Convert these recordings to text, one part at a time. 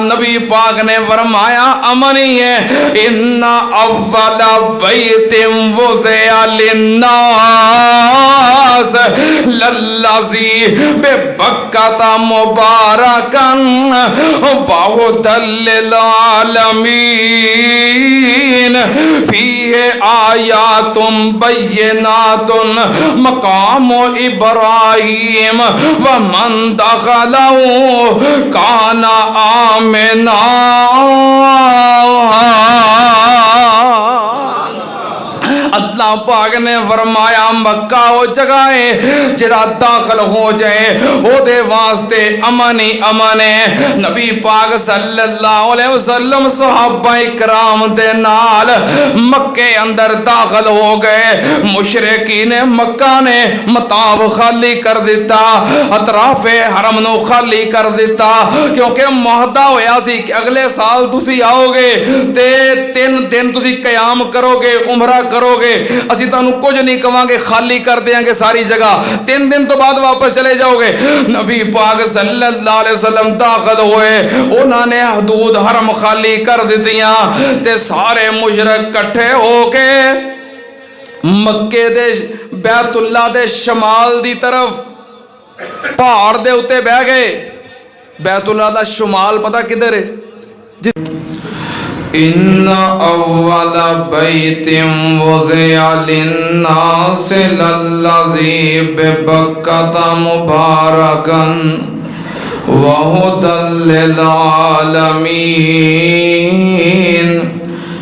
नबी पाक ने फरमाया अमनी है इन्ना अव्वला बैतिन वुज़िअ लिन्नास लल्लज़ी बिबक्कता मुबारकन व हुदल लिल आलमीन फीहि आयातुम बय्यिनातुन मकाम इब्राहीम व मन दखलहु काना आमिना। अल्लाह पाक ने फरमाया मक्का वो जगह है जिहड़ा दाखिल हो जाए ओदे वास्ते अमन ही अमन है। नबी पाक सल्लल्लाहु अलैहि वसल्लम सहाबा इकराम दे नाल मक्के अंदर दाखिल हो गए। मुशरिकीन मक्का ने मताब खाली कर दिता, अतराफे हरम नू खाली कर दिता क्योंकि मुहदा होया सी कि अगले साल तुसी आओगे ते 3 दिन तुसी कयाम करोगे, उमरा करोगे, असी तुहानू कुछ नहीं कवांगे, खाली कर देंगे सारी जगह, 3 दिन तो बाद वापस चले जाओगे। नबी पाक सल्लल्लाहु अलैहि वसल्लम दाखिल हुए, उन्होंने हदूद हरम खाली कर दितियां ते सारे मुशरिक इकट्ठे होके मक्के दे बैतुल्ला दे शमाल दी तरफ पहाड़ दे उत्ते बह गए। बैतुल्ला दा शुमाल पता किधर है? इन्ना अव्वला बैतिन वुज़िअ लिन्नास लल्लज़ी बिबक्कता मुबारकन व हुदल लिल आलमीन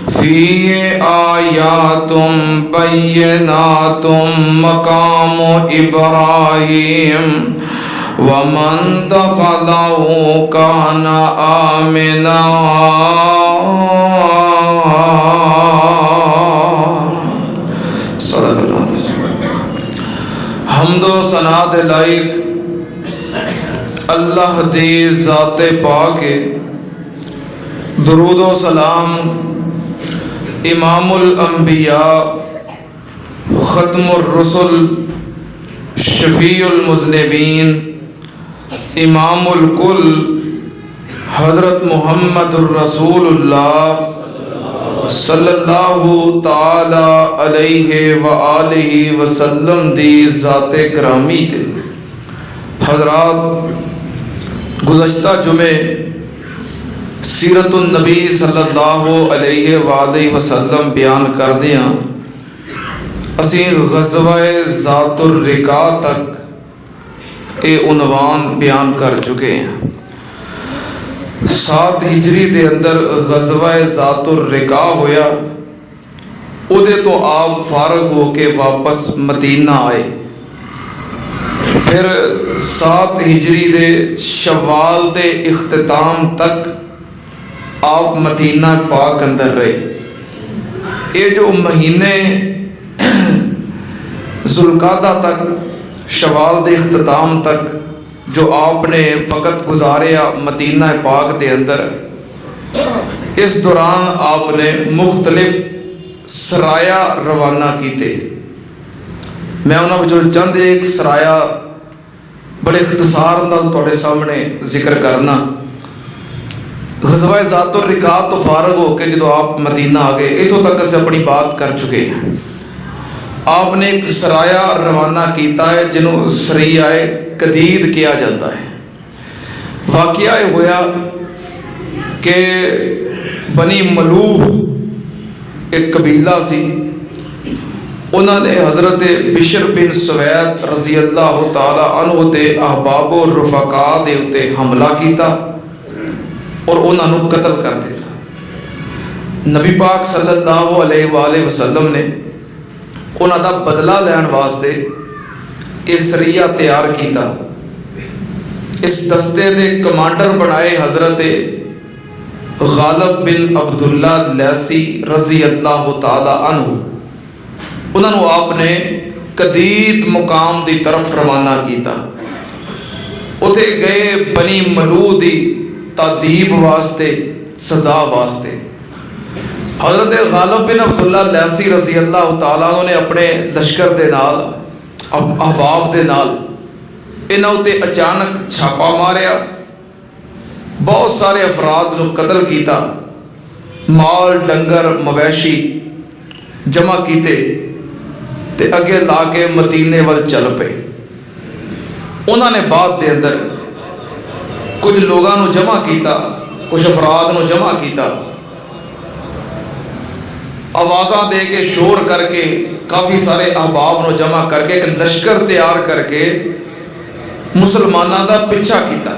फीहि आयातुम बय्यिनातुम मकाम इब्राहीम व मन दखलहु काना आमिना। हम्दो सनात लाइक अल्लाह दी ज़ाते पाक है। दुरूदो सलाम इमामुल अंबिया ख़त्मुर रुसुल शफ़ीउल मुज़निबीन इमामुल कुल हज़रत मुहम्मदुर रसूलुल्लाह सल्लल्लाहु ताला अलैहि व आलिहि वसल्लम दी ज़ाते करामी थे। हज़रात गुज़श्ता जुमे सीरतुन नबी सल्लल्लाहु अलैहि व आलिहि वसल्लम बयान कर दिया। असी ग़ज़वाए ज़ातुर रिका तक ये उन्वान बयान कर चुके हैं। 7 हिजरी के अंदर ग़ज़वाए ज़ातुर रिका होया, उदे तो आप फारग हो के वापस मदीना आए। फिर 7 हिजरी दे शव्वाल दे इख्तिताम तक आप मदीना पाक अंदर रहे। ये जो महीने ज़ुल्क़ादा तक शवाल दे इख्तिताम तक जो आपने फ़कत गुजारिया मदीना पाक के अंदर, इस दौरान आपने मुख्तलिफ सराया रवाना किए। मैं उन्होंने जो चंद एक सराया बड़े इख्तिसार नाल तुहाडे सामने जिक्र करना। ग़ज़वा ज़ातुर रिका तो फारग होकर जो आप मदीना आ गए, इतों तक अस अपनी बात कर चुके हैं। आपने एक सराया रवाना किया है जिन्होंने सरियाए कदीद किया जाता है। वाक़या होया कि बनी मलूह एक कबीला सी, उन्होंने हज़रत बिशर बिन सवैद रज़ी अल्लाह ताला अन्हु दे अहबाब और रुफ़का दे उत्ते हमला किया और उन्होंने कतल कर दिता। नबी पाक सल्लल्लाहु अलैहि वसल्लम ने उन्हों का बदला लैन वास्ते इस सरिया तैयार किया। इस दस्ते के कमांडर बनाए हज़रत गालिब बिन अब्दुल्ला लैसी रज़ी अल्लाह ताला अन्हु। उन्होंने आपने कदीद मुकाम की तरफ रवाना किया। उथे गए बनी मलूह की तादीब वास्ते, सज़ा वास्ते। हज़रत गालिब बिन अब्दुल्ला लैसी रज़ी अल्लाह ताला ने अपने लश्कर के नाल अहबाब के नाल इन्हां उत्ते अचानक छापा मारिया बहुत सारे अफराद को कतल किया, माल डंगर मवैशी जमा किते ते अगे ला के मदीने वल चल पे। उन्होंने बाद दे अंदर कुछ लोगों को जमा किया, कुछ अफराद को जमा किया, आवाज़ा दे के शोर करके काफ़ी सारे अहबाब को जमा करके एक लश्कर तैयार करके मुसलमानों का पिछा किया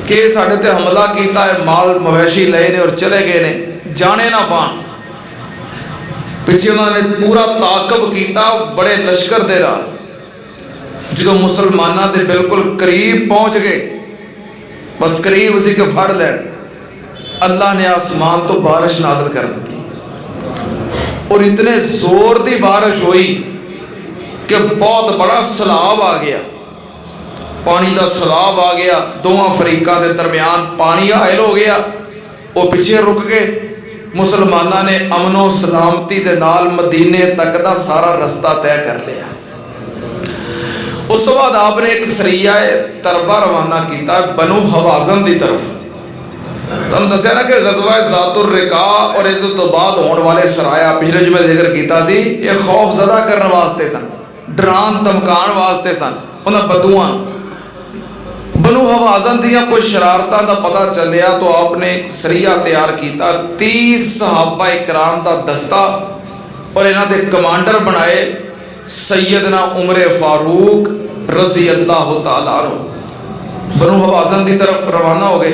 कि साढ़े ते हमला किया है, माल मवैशी लए ने और चले गए ने, जाने ना पान। पिछे उन्होंने पूरा ताकब किया बड़े लश्कर दे रहा। जो मुसलमानों के बिल्कुल करीब पहुँच गए, बस करीब उसी के फड़ लैन, अल्लाह ने आसमान तो बारिश नाज़िल कर दी और इतने जोर की बारिश हुई कि बहुत बड़ा सैलाब आ गया, पानी का सैलाब आ गया। दोवां फरीकों के दरम्यान पानी हायल हो गया। वो पिछे रुक गए। मुसलमानों ने अमनो सलामती के नाल मदीने तक का सारा रस्ता तय कर लिया। उस तो बाद आपने एक सरिया तरबा रवाना किया बनु हवाजन की तरफ। तुम दसिया ना कि गज़वा ज़ातुर रिका और इस तो बाद होने वाले सराया पिछले जुमे जिक्र किया सी, ये खौफ ज़दा करने वास्ते सन, डरान धमकान वास्ते सन। उन्हें बदुआ बनु हवाजन दियाँ कुछ शरारतों का पता चलिया तो आपने सरिया तैयार किया। 30 सहाबा इकराम का दस्ता और इन्हों के कमांडर बनाए सैयदना उमर फारूक रजी अल्लाह तआला अन्हु। बनु हवाजन की तरफ रवाना हो गए।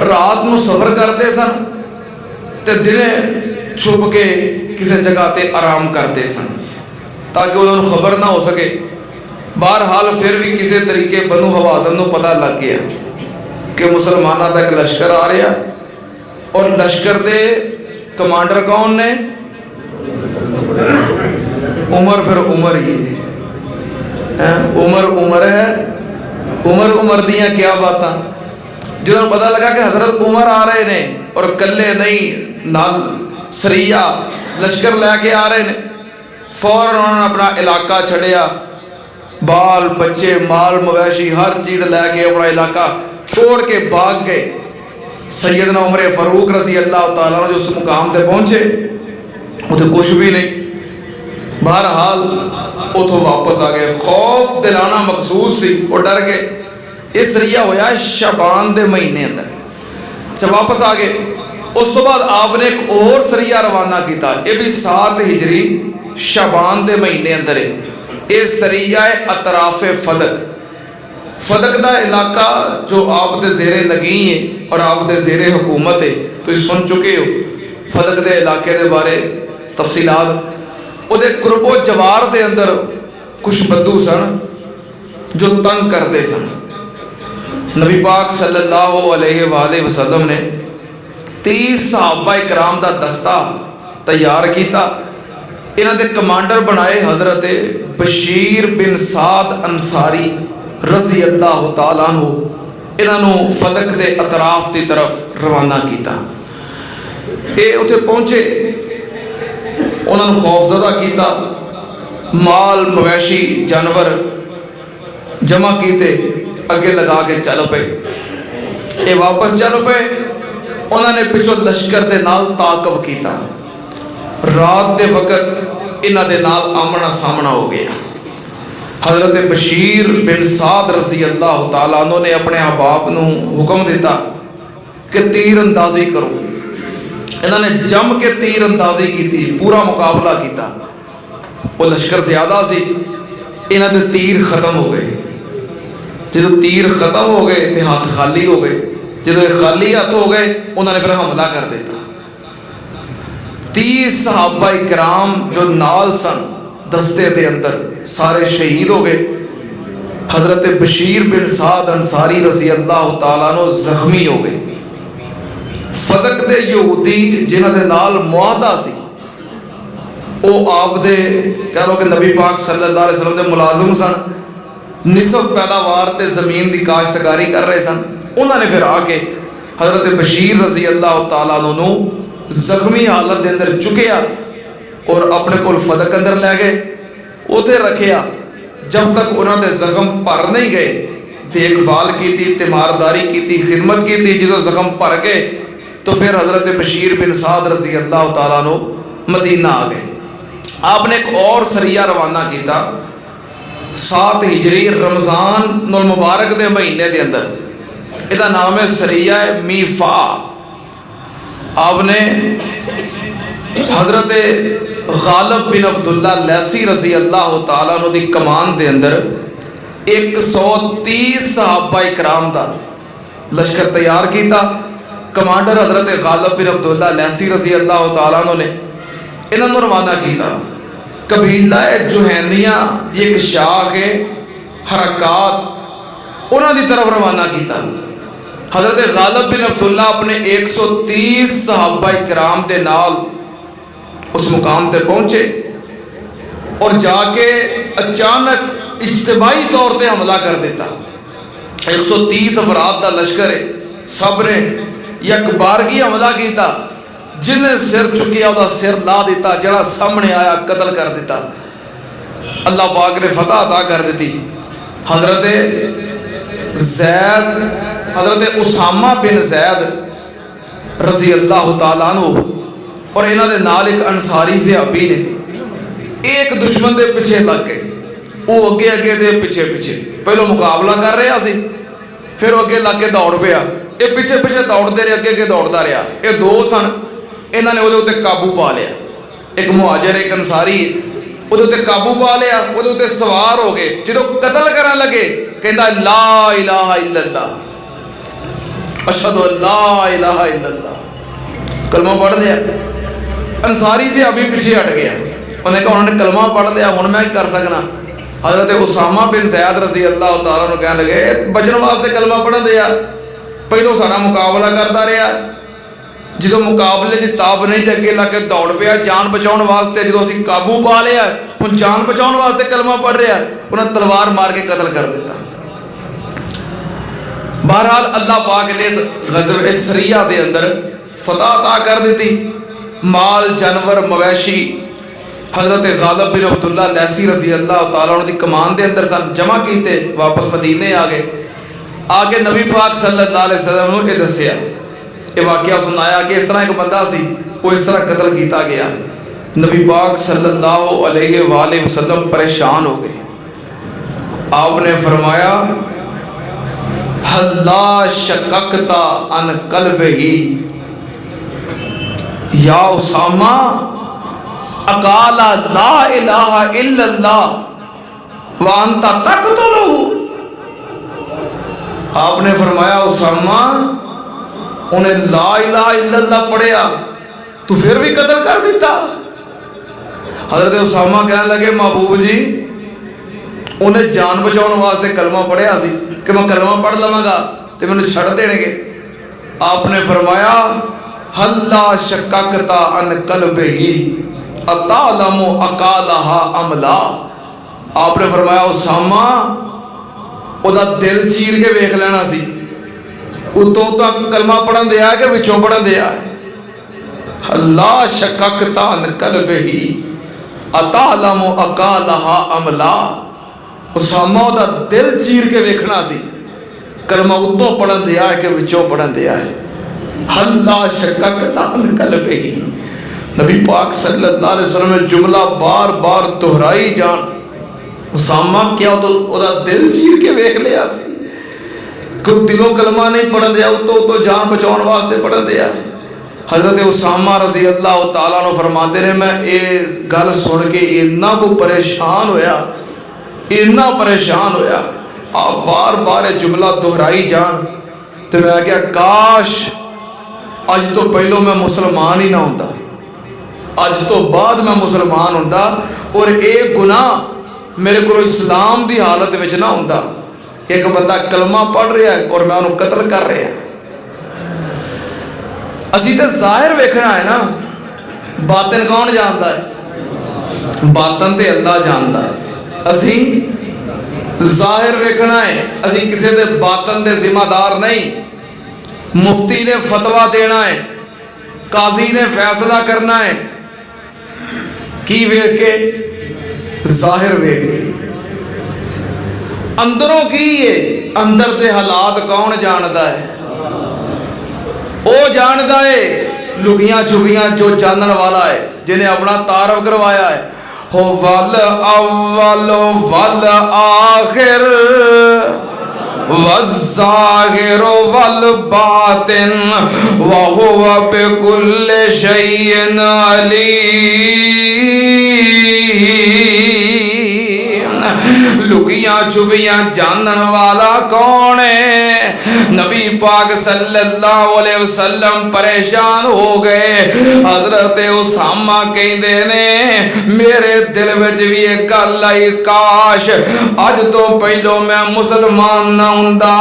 रात को सफ़र करते सन तो दिने छुप के किसी जगह पर आराम करते सन ताकि उन्होंने खबर ना हो सके। बहरहाल फिर भी किसी तरीके बनु हवाजन को पता लग गया कि मुसलमानों का एक लश्कर आ रहा और लश्कर के कमांडर कौन ने? उमर। फिर उमर ही है, उमर है। उमर दियाँ क्या बात। जो पता लगा कि हजरत उमर आ रहे ने और कल्ले नहीं नाल सरिया लश्कर लैके आ रहे ने, फौरन उन्होंने अपना इलाका छड़िया, बाल बच्चे माल मवैशी हर चीज़ लैके अपना इलाका छोड़ के भाग गए। सैयदना उमर फारूक रजी अल्लाह तआला जो उस मुकाम पर पहुँचे उसे कुछ भी नहीं। बहरहाल उतो वापस आ गए। खौफ दिलाना मखसूस सी, वो डर गए। ये सरिया होया शबान के महीने अंदर, जब वापस आ गए उस तो बाद आपने एक और सरिया रवाना किया। यह भी 7 हिजरी शबान के महीने अंदर है। ये सरिया है अतराफे फदक। फदक का इलाका जो आपके जेरे लगी है और आपके जेरे हुकूमत है, तो सुन चुके हो फदक के इलाके के बारे तफसीलात। उहदे कुरबो जवार के अंदर कुछ बद्दू सन जो तंग करते सन। नबी पाक सल्लल्लाहु अलैहि वसल्लम ने 30 सहाबा इकराम का दस्ता तैयार किया। इन्हां दे कमांडर बनाए हज़रत बशीर बिन साद अंसारी रजी अल्लाह तआला अन्हु। इन्हों फदक के अतराफ की तरफ रवाना किया। ये उत्थे पहुँचे, उन्होंने खौफजदा किया, माल मवैशी जानवर जमा किए, अगे लगा के चल पे। ये वापस चल पे। उन्होंने पिछों लश्कर के नाल ताकब किया। रात के वक्त इन्हां दे नाल आमना सामना हो गया। हज़रत बशीर बिन साद रज़ी अल्लाह तआला अन्हु ने अपने अहबाब को हुक्म दिता कि तीर अंदाजी करो। इन्होंने जम के तीर अंदाजी की, पूरा मुकाबला किया। वो लश्कर ज़्यादा सी, इन्हां दे तीर खत्म हो गए। जो तीर खत्म हो गए तो हाथ खाली हो गए। जो खाली हाथ हो गए उन्होंने फिर हमला कर दिता। 30 सहाबा इकराम जो नाल सन दस्ते के अंदर सारे शहीद हो गए। हज़रत बशीर बिन साद अंसारी रज़ी अल्लाह तआला अन्हु जख्मी हो गए। फदक दे यहूदी जिन्हां दे नाल मुआहदा सी, वो आप दे कह लो कि नबी पाक सल्लल्लाहु अलैहि वसल्लम के मुलाजिम सन। निसफ पैदावार ते ज़मीन की काश्तकारी कर रहे सन। उन्होंने फिर आके हज़रत बशीर रज़ी अल्लाह तआला अन्हु जख्मी हालत के अंदर चुकया और अपने को फदक अंदर लै गए, उथे रखिया। जब तक उन्होंने जख्म भर नहीं गए देखभाल की थी, तीमारदारी की थी, खिदमत की थी। जो जख्म भर गए तो फिर हज़रत बशीर बिन साद रज़ी अल्लाह तआला अन्हु मदीना आ गए। आपने एक और सरिया रवाना किया 7 हिजरी रमज़ान उल मुबारक के महीने के अंदर। इसका नाम है सरिया मीफा। आपने हज़रत गालिब बिन अब्दुल्ला लैसी रज़ी अल्लाह तआला अन्हु दी कमान के अंदर 130 सहाबा इकराम का लश्कर तैयार किया। कमांडर हज़रत गालिब बिन अब्दुल्ला लैसी रज़ी अल्लाह तआला अन्हु ने इन्होंने रवाना किया। कबीला जुहैनिया जी एक शाख है हरकात, उन्होंने तरफ रवाना किया। हज़रत गालिब बिन अब्दुल्ला अपने 130 सहाबा इकराम के नाल उस मुकाम पर पहुँचे और जाके अचानक इज्तमाही तौर पर हमला कर दिता। 130 अफराद का लश्कर है, सब ने यकबारगी हमला किया। जिन्हें सिर चुकिया वह सिर ला दिता, जड़ा सामने आया कतल कर दिता। अल्लाह पाक ने फतह अता कर दी। हज़रत जैद, हज़रत उसामा बिन जैद रज़ी अल्लाह तआला अन्हु और इन्हों के नाल एक अंसारी सहाबी ने एक दुश्मन के पिछे लग गए। वो अगे अगे तो पिछे पिछे पहलों मुकाबला कर रहा सी, फिर अगे लग के दौड़ पिया। ये पिछे पिछे दौड़ते रहे, अगे अगे दौड़ता रहा। ये दो सन, इन्होंने वो उत्ते काबू पा लिया। एक मुहाजिर एक अंसारी, वो उत्ते काबू पा लिया, वो उत्ते सवार हो गए। जो कतल करन लगे कहता ला इलाहा इल्लल्लाह, अशहदु अल्ला इलाहा इल्लल्लाह, कलमा पढ़ लिया। अंसारी से अभी पीछे हट गया। उन्हें कहा उन्होंने कलमा पढ़ लिया, हुण मैं कर सकना। हज़रत उसामा बिन ज़ैद रज़ी अल्लाह तआला अन्हु कहने लगे बचन वास्ते कलमा पढ़न दिया, पहलों सारा मुकाबला करता रहा। जो मुकाबले की ताब नहीं तो अगे लग के दौड़ पिया जान बचाने वास्ते। जो असीं काबू पा लिया, हुण जान बचाने वास्ते कलमा पढ़ रहा, उन्हें तलवार मार के कतल कर दिता। बहरहाल अल्लाह पाक ने इस गज़व इस सरिया के अंदर फतह अता कर दी। माल जानवर मवैशी हज़रत गालिब बिन अब्दुल्ला लैसी रज़ी अल्लाह तआला अन्हु दी कमान के अंदर सन जमा किए। वापस मदीने आ गए। आके नबी पाक सल्लल्लाहु अलैहि वसल्लम ने दसिया, ये वाक़या सुनाया कि इस तरह एक बंदा सी, वो इस तरह कतल किया गया। नबी पाक सल्लल्लाहु अलैहि वसल्लम परेशान हो गए। आपने फरमाया हल्ला शककता अन कल्बिही या उसामा अकाला ला इलाहा इल्लल्लाह व अंता तक़तुलहु। आपने फरमाया उसामा, उन्हें ला इलाहा इल्लल्लाह पढ़िया तो फिर भी कत्ल कर दिता। हज़रत उसामा कहने लगे महबूब जी, उन्हें जान बचाने वास्ते कलमा पढ़िया सी कि मैं कलमा पढ़ लवांगा तो मैंने छड़ देंगे। आपने फरमाया हल्ला शककता अन कल्बिही अतालमु अकालहा अमला। आपने फरमाया उसामा, उदा दिल चीर के वेख लेना सी, उतों तक कलमा पढ़न दिया कि विचों पढ़न दिया है। हल्ला शककता अन कल्बिही अतालमु अकालहा अमला। उसामा उदा दिल चीर के वेखना सी, कलमा उतों पढ़न दिया है कि विचों पढ़न दिया है। हल्ला शककता अन कल्बिही। नबी पाक सल्लल्लाहु अलैहि वसल्लम ने जुमला बार बार दोहराई जान। उसामा क्या तो उदा दिल चीर के वेख लिया सी, कोई दिलों कलमा नहीं पढ़न दिया, उतो जान बचाने वास्ते पढ़न दिया है। हज़रत उसामा रज़ी अल्लाह तआला अन्हु फरमाते ने मैं ये गल सुन के इन्ना को परेशान होया, इन्ना परेशान होया। आप बार बार ये जुमला दोहराई जान तो मैं क्या काश अज तो पहलों मैं मुसलमान ही ना होता, अज तो बाद मैं मुसलमान होता और एक गुनाह मेरे को इस्लाम की हालत में ना होता। एक बंदा कलमा पढ़ रहा है और मैं उन्हें कत्ल कर रहा। असी तो जाहिर वेखना है ना, बातन कौन जानता है? बातन तो अल्लाह जानता है। असी जाहिर वेखना है, असी किसी के बातन के जिम्मेदार नहीं। मुफ्ती ने फतवा देना है, काजी ने फैसला करना है, की वेख के? जाहिर वेख के। अंदरों की है, अंदर के हालात कौन जानता है? वो जानता है लुकियां छुपियां जो जानन वाला है, जिन्हें अपना तारफ करवाया है। हो वल अव्वल वल आखिर वज़्ज़ाहिर वल बातिन व हुवा बिकुल्लि शैइन अलीम। लुकियां छुपियां जानन वाला कौन है? नबी पाक सल्लल्लाहु अलैहि वसल्लम परेशान हो गए। हजरत उसामा कहते ने मेरे दिल विच भी एक गल आई, काश अज तो पहलो मैं मुसलमान ना हुंदा,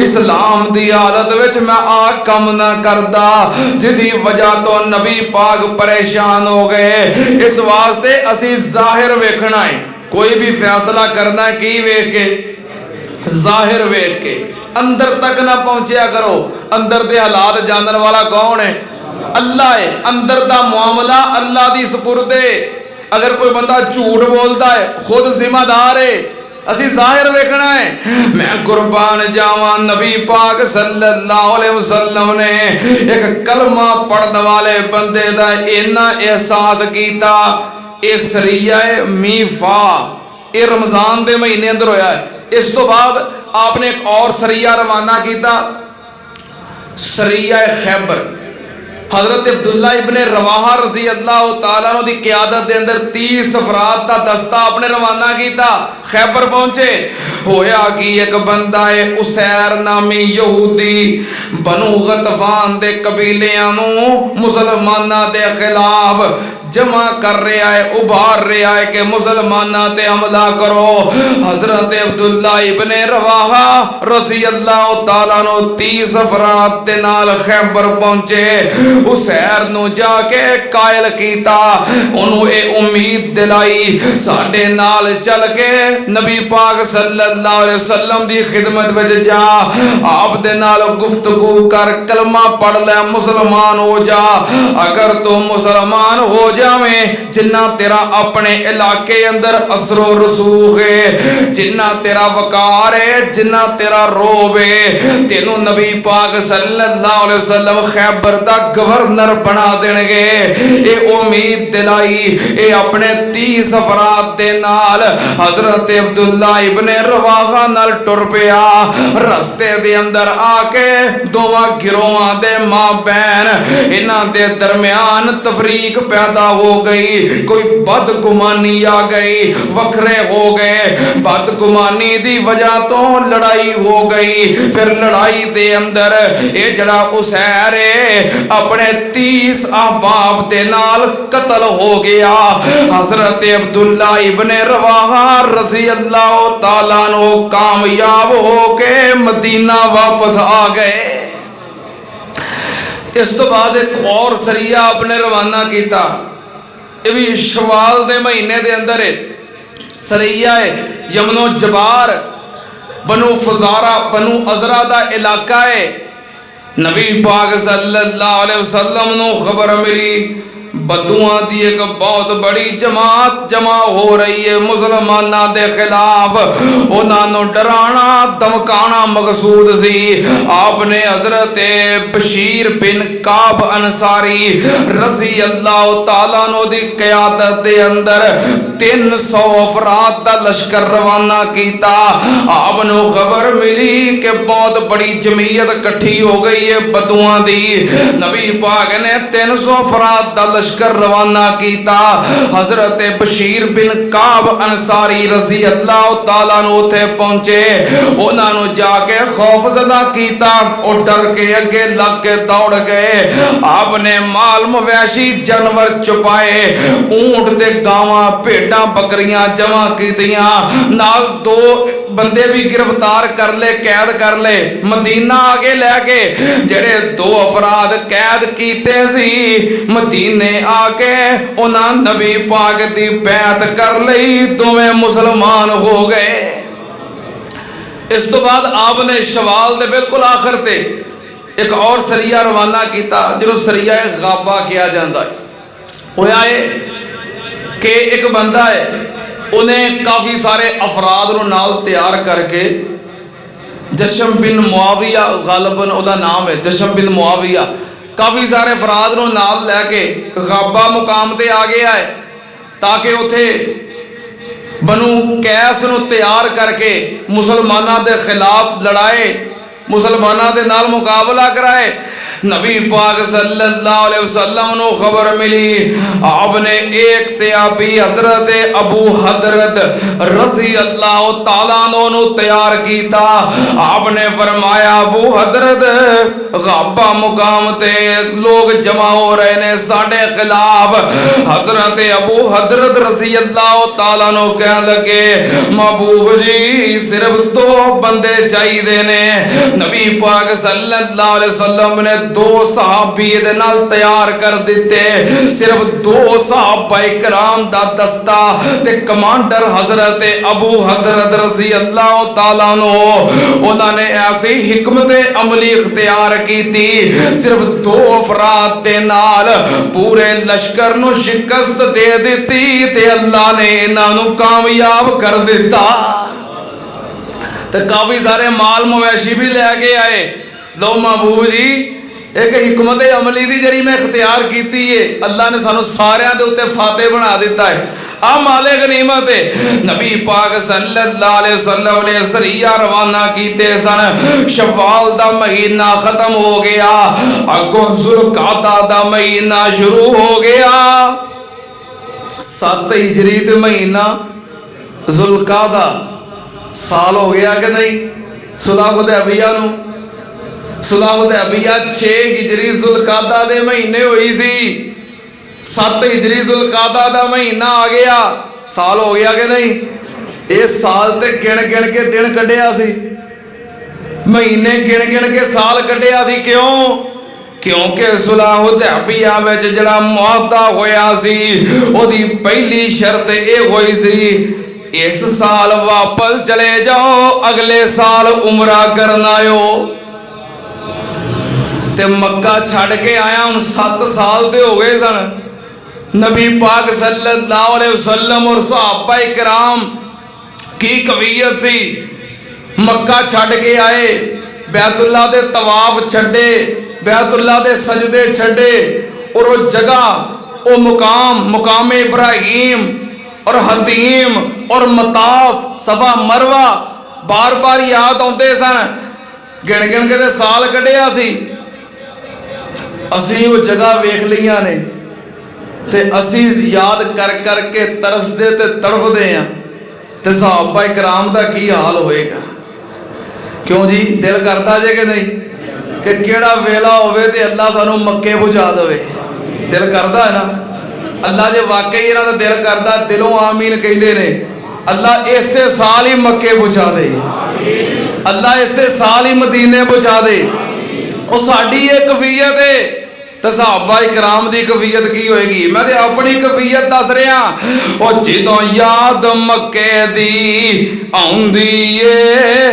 इस्लाम दी हालत विच मैं आ कम ना करदा जिदी वजह तो नबी पाक परेशान हो गए। इस वास्ते असी जाहिर वेखना है, कोई भी फैसला करना की वेख के, जाहिर वेख के, अंदर तक ना पहुंचया करो। अंदर दे हालात जानने वाला कौन है? अल्लाह है। अंदर दा मामला अल्लाह दी सुपुर्द है। अगर कोई बंदा झूठ बोलता है खुद जिम्मेदार है, असी जाहिर वेखना है। मैं कुर्बान जावा नबी पाक सल्लल्लाहु अलैहि वसल्लम ने एक कलमा पढ़ने वाले बंदे दा इन्ना एहसास कीता। ये सरिया मीफा, ये रमजान के महीने अंदर होया है। इस तो बाद आपने एक और सरिया रवाना किया, सरिया खैबर। हजरत अब्दुल्ला इब्ने रवाहा रजी अल्लाह तआला अन्हु दी क़यादत दे अंदर 30 अफराद का दस्ता आपने रवाना किया। खैबर पहुंचे, होया कि एक बंदा है उसैर नामी यहूदी बनु गतफान दे कबीलियां नूं मुसलमानां दे खिलाफ जमा कर रहा है, उभार रहा है कि मुसलमाना ते हमला करो। हजरत अब्दुल्ला इब्ने रवाहा रज़ी अल्लाह तआला अन्हु 30 अफराद दे नाल खैबर पहुंचे। उसैर नूं जाके कायल कीता, उन्होंने ये उम्मीद दिलाई साडे नाल चल के नबी पाक सल्लल्लाहु अलैहि वसल्लम दी खिदमत विच जा, आप दे नाल गुफ्तगू कर, कलमा पढ़ ले, मुसलमान हो जा। अगर तू मुसलमान हो जा में जिन्ना तेरा अपने इलाके अंदर असरो रसूख है, जिन्ना तेरा वकार है, जिन्ना तेरा रोब है, तेनू नबी पाक सल्लल्लाहु अलैहि वसल्लम खैबर दा गवर्नर बना देंगे। ये उम्मीद दिलाई। ये अपने 30 अफराद दे नाल हजरत अब्दुल्ला इब्ने रवाहा नाल टुर पिया। रस्ते दे अंदर आके दोवां गिरोहां दे मां बहन इन्हां दे दरमियान तफरीक पैदा हो गई। कोई बदगुमानी आ गई, वखरे हो गए। बदगुमानी दी वजह तो लड़ाई हो गई। फिर लड़ाई दे अंदर ये जड़ा उसैर अपने 30 अहबाब दे नाल कत्ल हो गया। हजरत अब्दुल्ला इब्ने रवाहा रज़ी अल्लाह तआला अन्हु कामयाब हो के मदीना वापस आ गए। इस तो बाद एक और सरिया आपने रवाना किया। ये भी शवाल दे महीने दे अंदर है। सरिया है यमनो जबार बनु फजारा बनु अजरा दा इलाका है। नबी पाक सल्लल्लाहु अलैहि वसल्लम नू खबर मिली बदुआ दी एक बहुत बड़ी जमात जमा हो रही है मुसलमाना दे खिलाफ। उन्होंने डराना धमकाना मकसूद सी। आपने हजरत बशीर बिन काब अंसारी रज़ी अल्लाह तआला अन्हु दी क़यादत दे अंदर 300 अफराद दा लश्कर रवाना किया। आपने खबर मिली कि बहुत बड़ी जमीयत इकट्ठी हो गई है बदुआ दी। नबी पाक ने 300 अफराद दा लश्कर रवाना किया। हजरत बशीर बिन काब अंसारी रज़ी अल्लाह तआला अन्हु उथे पहुंचे। उन्होंने जाके खौफजदा किया और डर के अगे लग के दौड़ गए। आपने माल मवैशी जानवर छुपाए, ऊंट ते गावां भेडां बकरियां जमा कीतियां, नाल 2 बंदे भी गिरफ्तार कर ले, कैद कर ले। मदीना आगे लैके जेड़े 2 अफराद कैद कीते सी मदीने आके उन्हें नबी पाक दी बैत कर लई, दोवें मुसलमान हो गए। इस तो बाद आपने शवाल दे बिल्कुल आखिर ते एक और सरिया रवाना किया जिन्हों सरिया गाबा किया जाता है। होया है कि एक बंदा है उन्हें काफ़ी सारे अफराद नूं नाल तैयार करके जशम बिन मुआविया गालबन उहदा नाम है, जशम बिन मुआविया, काफ़ी सारे अफराद नूं नाल लैके गाबा मुकाम ते आ गया है ताकि उथे बनु कैस नूं तैयार करके मुसलमाना के खिलाफ लड़ाए, मुसलमाना के नाल मुकाबला कराए। नबी पाक सल्लल्लाहु अलैहि वसल्लम नूं खबर मिली, आपने एक सहाबी हजरत अबू हदरत रज़ी अल्लाह तआला अन्हु नूं तैयार कीता। आपने फरमाया अबू हदरत गाबा मुकाम ते लोग जमा हो रहे ने साडे खिलाफ। हजरत अबू हदरत रज़ी अल्लाह तआला अन्हु कहन लगे महबूब जी सिर्फ 2 बंदे चाहिए ने। नबी पाक सल्लल्लाहु अलैहि वसल्लम ने 2 सहाबी दे नाल तैयार कर दिते। सिर्फ 2 सहाबा इकराम दा दस्ता ते कमांडर हजरत अबू हदरत रज़ी अल्लाह तआला अन्हु उन्होंने ऐसी हिकमत अमली इख्तियार की थी, सिर्फ 2 अफराद दे नाल पूरे लश्कर नूं शिकस्त दे दी ते अल्लाह ने इन्हां नूं कामयाब कर दिता। तो काफ़ी सारे माल मवैशी भी लैके आए। लो महबूब जी एक हिकमत अमली की जी मैं इख्तियार की है, अल्लाह ने सानू सारियां दे उत्ते फाते बना दिता है। आ माले गनीमत है। नबी पाक सल्लल्लाहु अलैहि वसल्लम ने सरिया रवाना कीते सन। शवाल दा महीना खत्म हो गया, अगों जुल्कादा दा महीना शुरू हो गया। 7 हिजरी ते महीना जुल्कादा साल हो गया कि नहीं। सुलह हुदैबिया नूं सुलह हुदैबिया 6 हिजरी जुल्कादा दे महीने हुई सी, 7 हिजरी जुल्कादा दा महीना आ गया, साल हो गया कि नहीं। ये साल ते गिण गिण के दिन कढ़िया सी, महीने गिण गिण के साल कढ़िया सी। क्यों? क्योंकि सुलह हुदैबिया विच जिहड़ा मुआहदा होया सी ओदी पहली शर्त ये होई सी इस साल वापस चले जाओ, अगले साल उमरा करना आयो। ते मक्का छड़ के आया हूँ 7 साल दे हो गए सन। नबी पाक सल्लल्लाहु अलैहि वसल्लम और सहाबा इकराम की कवियत सी, मक्का छड़ के आए, बैतुल्लाह दे तवाफ छड़े, बैतुल्लाह दे सजदे छड़े और वो जगह वो मुकाम इब्राहिम और हतीम और मताफ सफा मरवा बार बार याद आते सन। गिण गिण के साल कढ़िया सी। असी वो जगह वेख लिया ने ते असी याद कर कर के तरसदे ते तड़पदे हैं ते सहाबा इकराम दा की हाल होएगा। क्यों जी दिल करता जे कि नहीं कि केड़ा वेला होवे ते अल्लाह सानू मक्के पहुंचा देवे। दिल करता है ना अल्लाह जे वाकई इन्हां दा दिल करदा दिलों आमीन कहते ने अल्लाह इसे साल ही मक्के पहुंचा दे, अल्लाह इसे साल ही मदीने पहुंचा दे। और साडी ये कफीयत है तो सहाबा इकराम दी कफीयत की होएगी। मैं ते अपनी कफीयत दस रहा। और जिदों याद मक्के दी आउंदी ए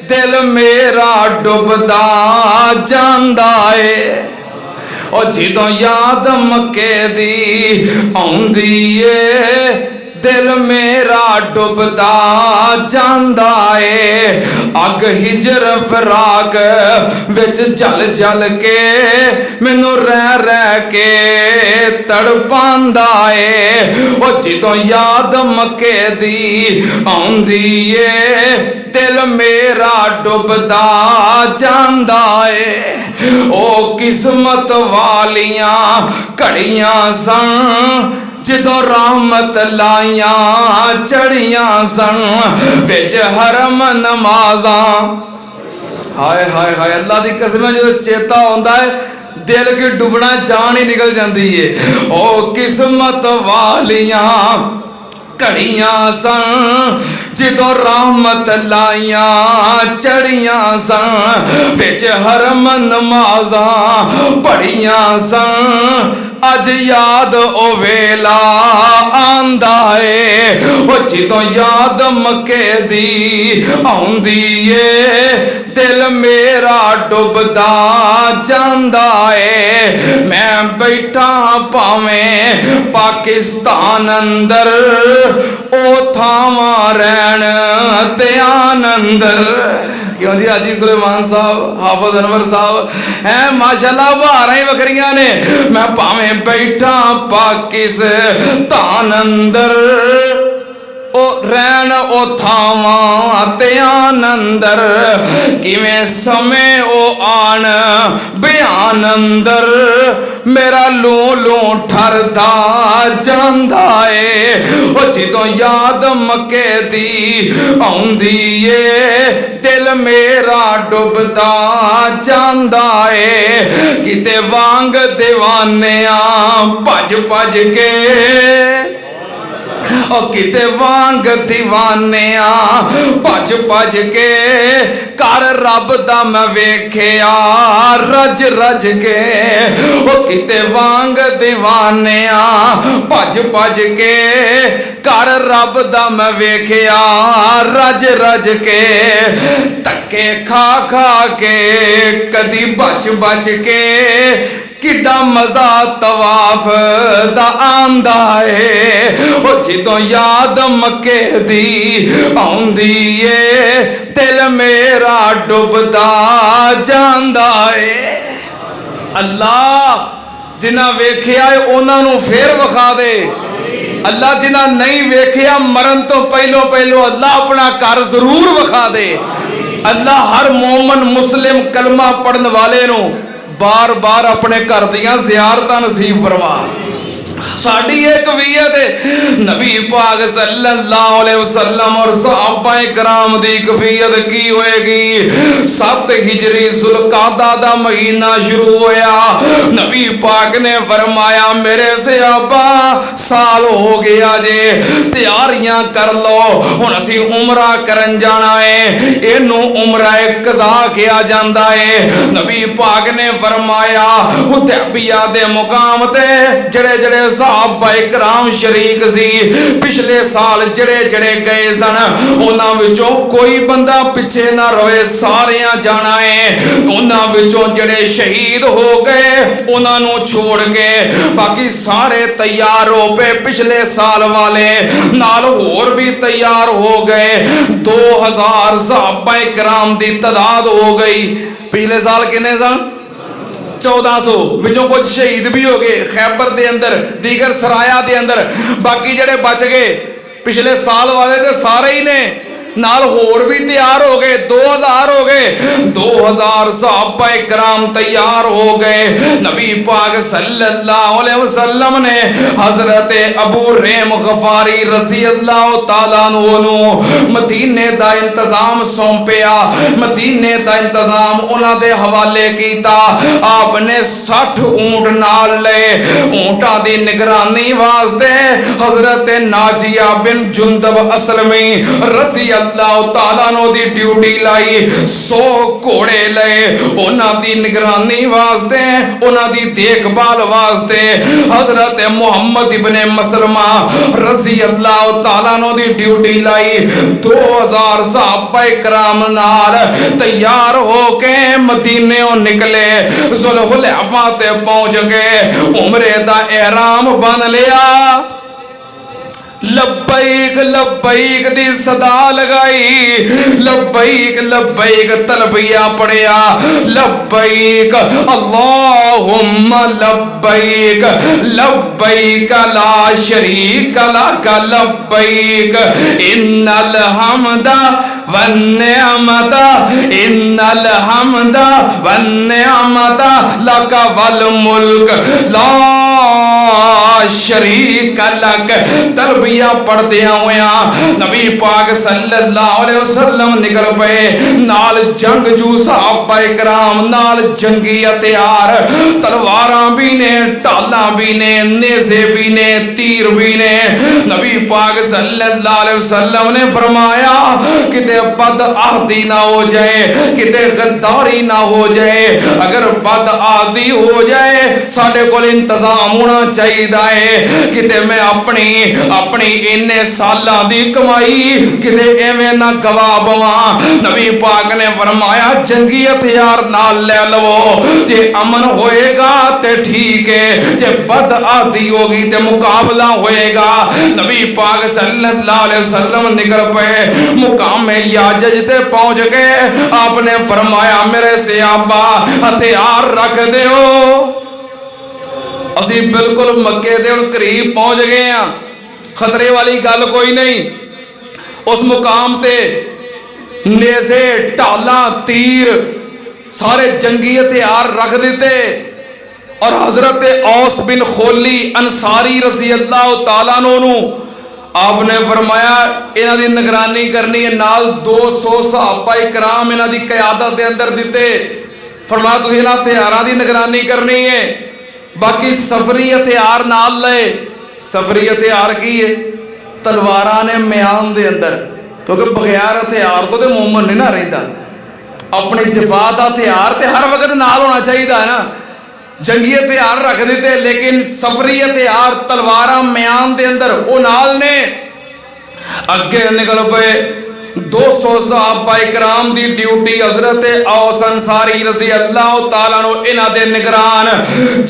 दिल मेरा डुबदा जांदा है। और जिदों याद मक्के दी आउंदी ए दिल मेरा डुबदा जांदा है। अग हिजर फराक विच जल जल के मैनू रह रह के तड़पांदा है। और जिदों याद मक्के दी आउंदी है दिल मेरा डुबदा जांदा है। ओ किस्मत वालियां घड़ियां सन जिदों रहमत लाइयां चढ़ियां सन विच हरम नमाज़ां। हाय हाय हाय अल्लाह दी कसम जो चेता होंदा है दिल की डुबना जान ही निकल जाती है। ओ किस्मत वालियां घड़ियां सन जिदों रहमत लाइयां चढ़ियां सन विच हरम नमाज़ां पढ़ियां सन। अज याद ओ वेला आंदा है। ओ जिदों याद मक्के दी आउंदी ए दिल मेरा डुबदा जांदा है। मैं बैठा भावें पाकिस्तान अंदर ओ थावा रहन ते आनंदर। क्यों जी हाजी सुलेमान साहब, हाफिज अनवर साहब हैं माशाल्लाह, बहारा ही वखरिया ने। मैं भावें बैठा पाकिस्तान अंदर ओ रैन ओ थावा ते आनंदर, किवें समय ओ आन बयान अंदर मेरा लू लू ठरदा जांदा है। ओ जिदों याद मके दी आउंदी ए दिल मेरा डुबदा जांदा है। किते वांग दीवानिया भज भज के और किते वांग दीवानिया भज भज के कर रब दा मैं वेख्या रज रज के। ओ किते वांग दीवानिया भज भज के कर रब दा मैं वेख्या रज रज के। धक्के खा खा के कदी बच बच के किड्डा मजा तवाफ दा आंदा है। ओ जिदों याद मके दी आउंदी ए दिल मेरा डुबदा जांदा है। अल्लाह जिन्हां वेख्या है उन्हां नूं फिर विखा दे। अल्लाह जिन्हां नहीं वेख्या मरन तो पहलो पहलो अल्लाह अपना घर जरूर विखा दे। अल्लाह हर मोमन मुस्लिम कलमा पढ़न वाले नूं बार बार अपने घर दियां ज़ियारतां नसीब फरमा। साड़ी एक कफियत है नबी पाक सल्लल्लाहु अलैहि वसल्लम और सहाबाए कराम दी कफियत की होएगी। 7 हिजरी जुल्कादा दा महीना शुरू होया। नबी पाक ने फरमाया मेरे सहाबा साल हो गया जे, तैयारियां कर लो हुण असी उमरा करन जाना है। इनू उमरा कज़ा किया जांदा है। नबी पाक ने फरमाया हुदैबिया दे मुकाम ते जड़े जड़े सहाबाए कराम शरीक सी पिछले साल जड़े जड़े गए सन उन्हां विचों कोई बंदा पिछे ना रहे, सारियां जाना है। उन्हां विचों जड़े शहीद हो गए उन्हां नूं छोड़ के बाकी सारे तैयार हो पे। पिछले साल वाले नाल होर भी तैयार हो गए। 2000 सहाबाए कराम दी तादाद हो गई। पिछले साल कितने सन? 1400 विचों कुछ शहीद भी हो गए खैबर दे अंदर, दीगर सराया दे अंदर। बाकी जड़े बच गए पिछले साल वाले तो सारे ही ने नाल होर भी तैयार हो गए। 2000 हो गए। 2000 सहाबाए कराम तैयार हो गए। नबी पाक सल्लल्लाहु अलैहि वसल्लम ने हजरत अबू रेम गफारी रज़ी अल्लाह तआला अन्हु मदीने दा इंतजाम सौंपिया। मदीने दा इंतजाम उन्हां दे हवाले कीता। आपने 60 ऊंट नाल ले। ऊंटां दी निगरानी वास्ते हजरत नाजिया बिन जुंदब असलमी रज़ी अल्लाह तआला नो दी ड्यूटी लाई। 100 घोड़े ले उन्हां दी निगरानी वास्ते, उन्हां दी देखभाल वास्ते हजरत मुहम्मद इब्ने मसलमा रज़ी अल्लाह तआला नो दी ड्यूटी लाई। 2000 सहाबाए कराम नाल तैयार होके मदीने निकले। ज़ुल्हुलैफ़ा ते पहुंच गए। उमरे दा एहराम बन लिया। लब्बैक लब्बैक दी सदा लगाई। लब्बैक लब्बैक तलबिया पढ़िया। लब्बैक अल्लाहुम्मा लब्बैक लब्बैक ला शरीक लक लब्बैक इन्नल हम्दा वन्निअमता इन्नल हम्दा वन्निअमता लक वल मुल्क ला शरीक लक। तलबिया पढ़दिया होया नबी पाक सल्लल्लाहु अलैहि वसल्लम निकल पे। नाल जंगजू सहाबाए कराम नाल जंगी हथियार, तलवारां भी ने, ढालां भी ने, नेज़े भी ने, तीर भी ने। नबी पाक सल्लल्लाहु अलैहि वसल्लम ने फरमाया किते बदअहदी ना हो जाए, किते गद्दारी ना हो जाए। अगर बदअहदी हो जाए साडे कोल इंतजाम होना चाहिए। है किते मैं अपनी अपनी इन्ने सालां दी कमाई किते एवें ना गवा बवा। नबी पाक ने फरमाया जंगी हथियार नाल ले लवो, जे अमन होएगा ते ठीक है, जे बद आदि होगी ते मुकाबला होएगा। नबी पाक सल्लल्लाहु अलैहि वसल्लम निकल पे मुकाम याजज ते पहुंच गए। आपने फरमाया मेरे सहाबा हथियार रख दियो। असी बिल्कुल मक्के दे करीब पहुंच गए हैं, खतरे वाली गल कोई नहीं। उस मुकाम ते नेज़े ढाला तीर सारे जंगी हथियार रख दिते और हजरत औस बिन खोली अंसारी रजी अल्लाह तआला अन्हु आपने फरमाया इन्हां दी निगरानी करनी है। नाल 200 सहाबा इकराम इन्हां दी क़यादत दे अंदर दिते। फरमाया तुसीं इन्हां हथियारां दी निगरानी करनी है, बाकी सफरी हथियार नाल ले। सफरी हथियार की है? तलवारां ने म्यान दे अंदर, क्योंकि बगैर हथियार तो मोमन नहीं ना रहिंदा। अपनी दिफा का हथियार तो हर वक्त नाल होना चाहिए है ना। जंगी हथियार रख दिते लेकिन सफरी हथियार तलवारां म्यान दे अंदर वो नाल ने। अगे निकल पे 200 सहाबा इकराम दी ड्यूटी हजरत औस अंसारी रजी अल्लाह तआला अन्हु इन्हां दे निगरान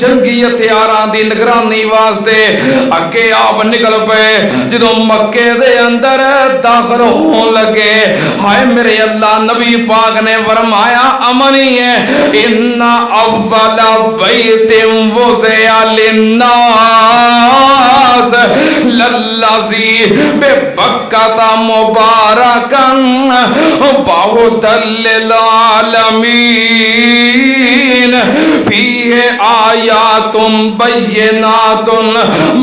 जंगी हथियारां दी निगरानी वास्ते अगे आप निकल पे। जदों मक्के दे अंदर दाखिल होने लगे, हाय मेरे अल्लाह, नबी पाक ने फरमाया अमन ही है। इन्ना अव्वला बैतिन वुज़िअ लिन्नास लल्लज़ी बिबक्कता मुबारक वाहुदल्लिलालमीन फीहे आयातुम बय्यिनातुन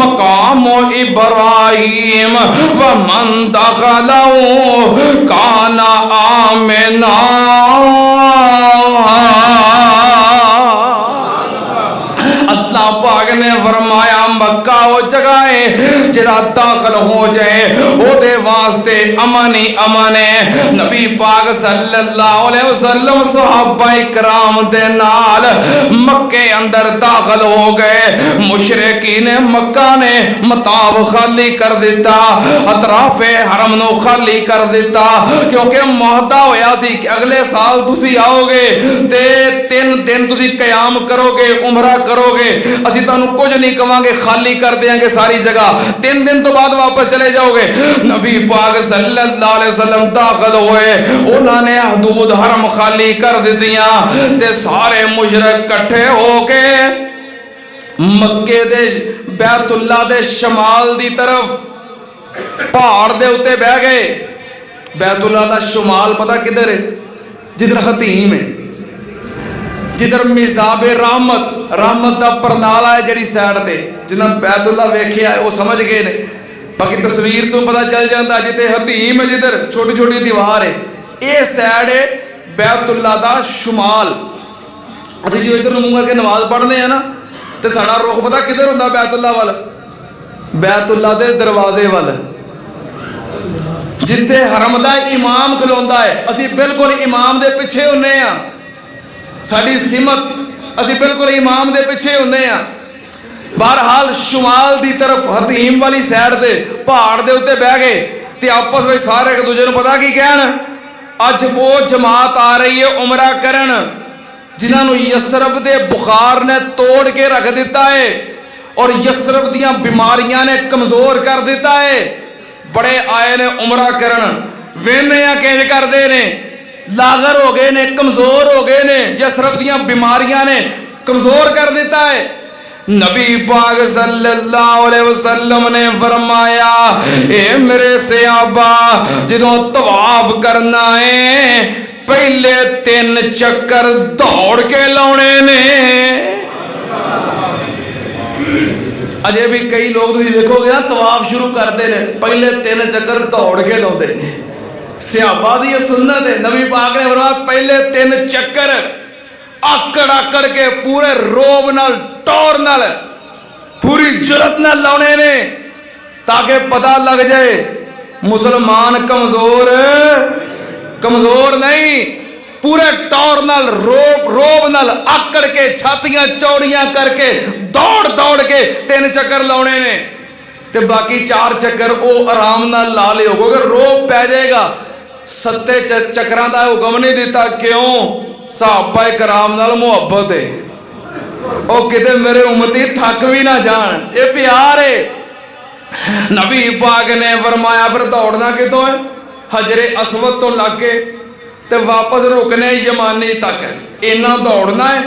मकामो इब्राहीम व मन दखलहु काना आमिना। अल्लाह पाक ने फरमाया मक्का वो जगह है जिहड़ा दाखिल हो जाए ओदे वास्ते अमन ही अमन है। नबी पाक सल्लल्लाहु अलैहि वसल्लम सहाबा इकराम दे नाल मक्के अंदर दाखिल हो गए। मुशरिकीन मक्का ने मताब खाली कर दिता, अतराफे हरम नु खाली कर दिता, क्योंकि मुहदा होया सी कि अगले साल तुसी आओगे ते 3 दिन तुसी कयाम करोगे, उमरा करोगे, असी तुहानू कुछ नहीं कवांगे, खाली कर देंगे सारी जगह, 3 दिन तो बाद वापस चले जाओगे। नबी पाक सल्लल्लाहु अलैहि वसल्लम दाखिल हुए, उन्होंने हदूद हरम खाली कर दितियां ते सारे मुशरिक इकट्ठे होके मक्के दे बैतुल्ला दे शमाल दी तरफ पहाड़ दे उत्ते बह गए। बैतुल्ला दा शुमाल पता किधर है? जिधर हतीम है, जिधर मिज़ाबे रहमत रहमत का परनाला है जिहड़ी साइड ते, जिन्हां बैतुल्ला वेखिया है वो समझ गए ने। बाकी तस्वीर तो पता चल जाता जिथे हतीम है, जिधर छोटी छोटी दीवार है, ये साइड है बैतुल्ला दा शुमाल। असीं जो इधर मूंह करके नमाज पढ़ने हैं ना, तो साडा रुख पता किधर हुंदा? बैतुल्ला वाल, बैतुल्ला दे दरवाजे वाल, जिथे हरम दा इमाम खलोंदा है। असीं बिल्कुल इमाम दे पिछे हुन्ने आ, साडी सिमत असीं बिल्कुल इमाम दे पिछे हुन्ने आ। बहरहाल शुमाल दी तरफ हतीम वाली साइड ते पहाड़ दे उत्ते बह गए ते आपस में सारे एक दूजे नूं पता की कहण, अज वो जमात आ रही है उमरा करन जिन्हां नूं यसरब दे बुखार ने तोड़ के रख दिता है और यसरब दियां बीमारियां ने कमजोर कर दिता है। बड़े आए ने उमरा करन, वेने आ किंज करदे ने, लागर हो गए ने, कमजोर हो गए ने, यसरब दियां बीमारियां ने कमजोर कर दिता है। नबी पाक सल्लल्लाहु अलैहि वसल्लम ने फरमाया, ए मेरे सहाबा, जदों तवाफ करना है पहले 3 चक्कर दौड़ के लाने ने। अजे भी कई लोग तुसीं देखोगे ना तवाफ शुरू करते हैं पहले 3 चक्कर दौड़ के लाते हैं। सहाबा दी सुन्नत है। नबी पाक ने फरमाया पहले 3 चक्कर आकड़ आकड़ के पूरे रोब नाल टौर नाल पूरी जुरत नाल लाने ने, ताकि पता लग जाए मुसलमान कमजोर कमजोर नहीं, पूरे टौर नाल रोब नाल आकड़ के छातियां चौड़ियां करके दौड़ दौड़ के 3 चक्कर लाने ने ते बाकी 4 चक्कर वो आराम नाल ला लियो क्योंकि रोब पै जाएगा। 7 चक्करां दा हुक्म नहीं दिता, क्यों? सहाबा कराम नाल मुहब्बत है, ओ किते मेरे उम्मती थक भी ना जान, ये प्यार है। नबी पाक ने फरमाया फिर दौड़ना कितों है? हजरे असवद तो लग के ते वापस रुकने यमानी तक, इन्ना दौड़ना है।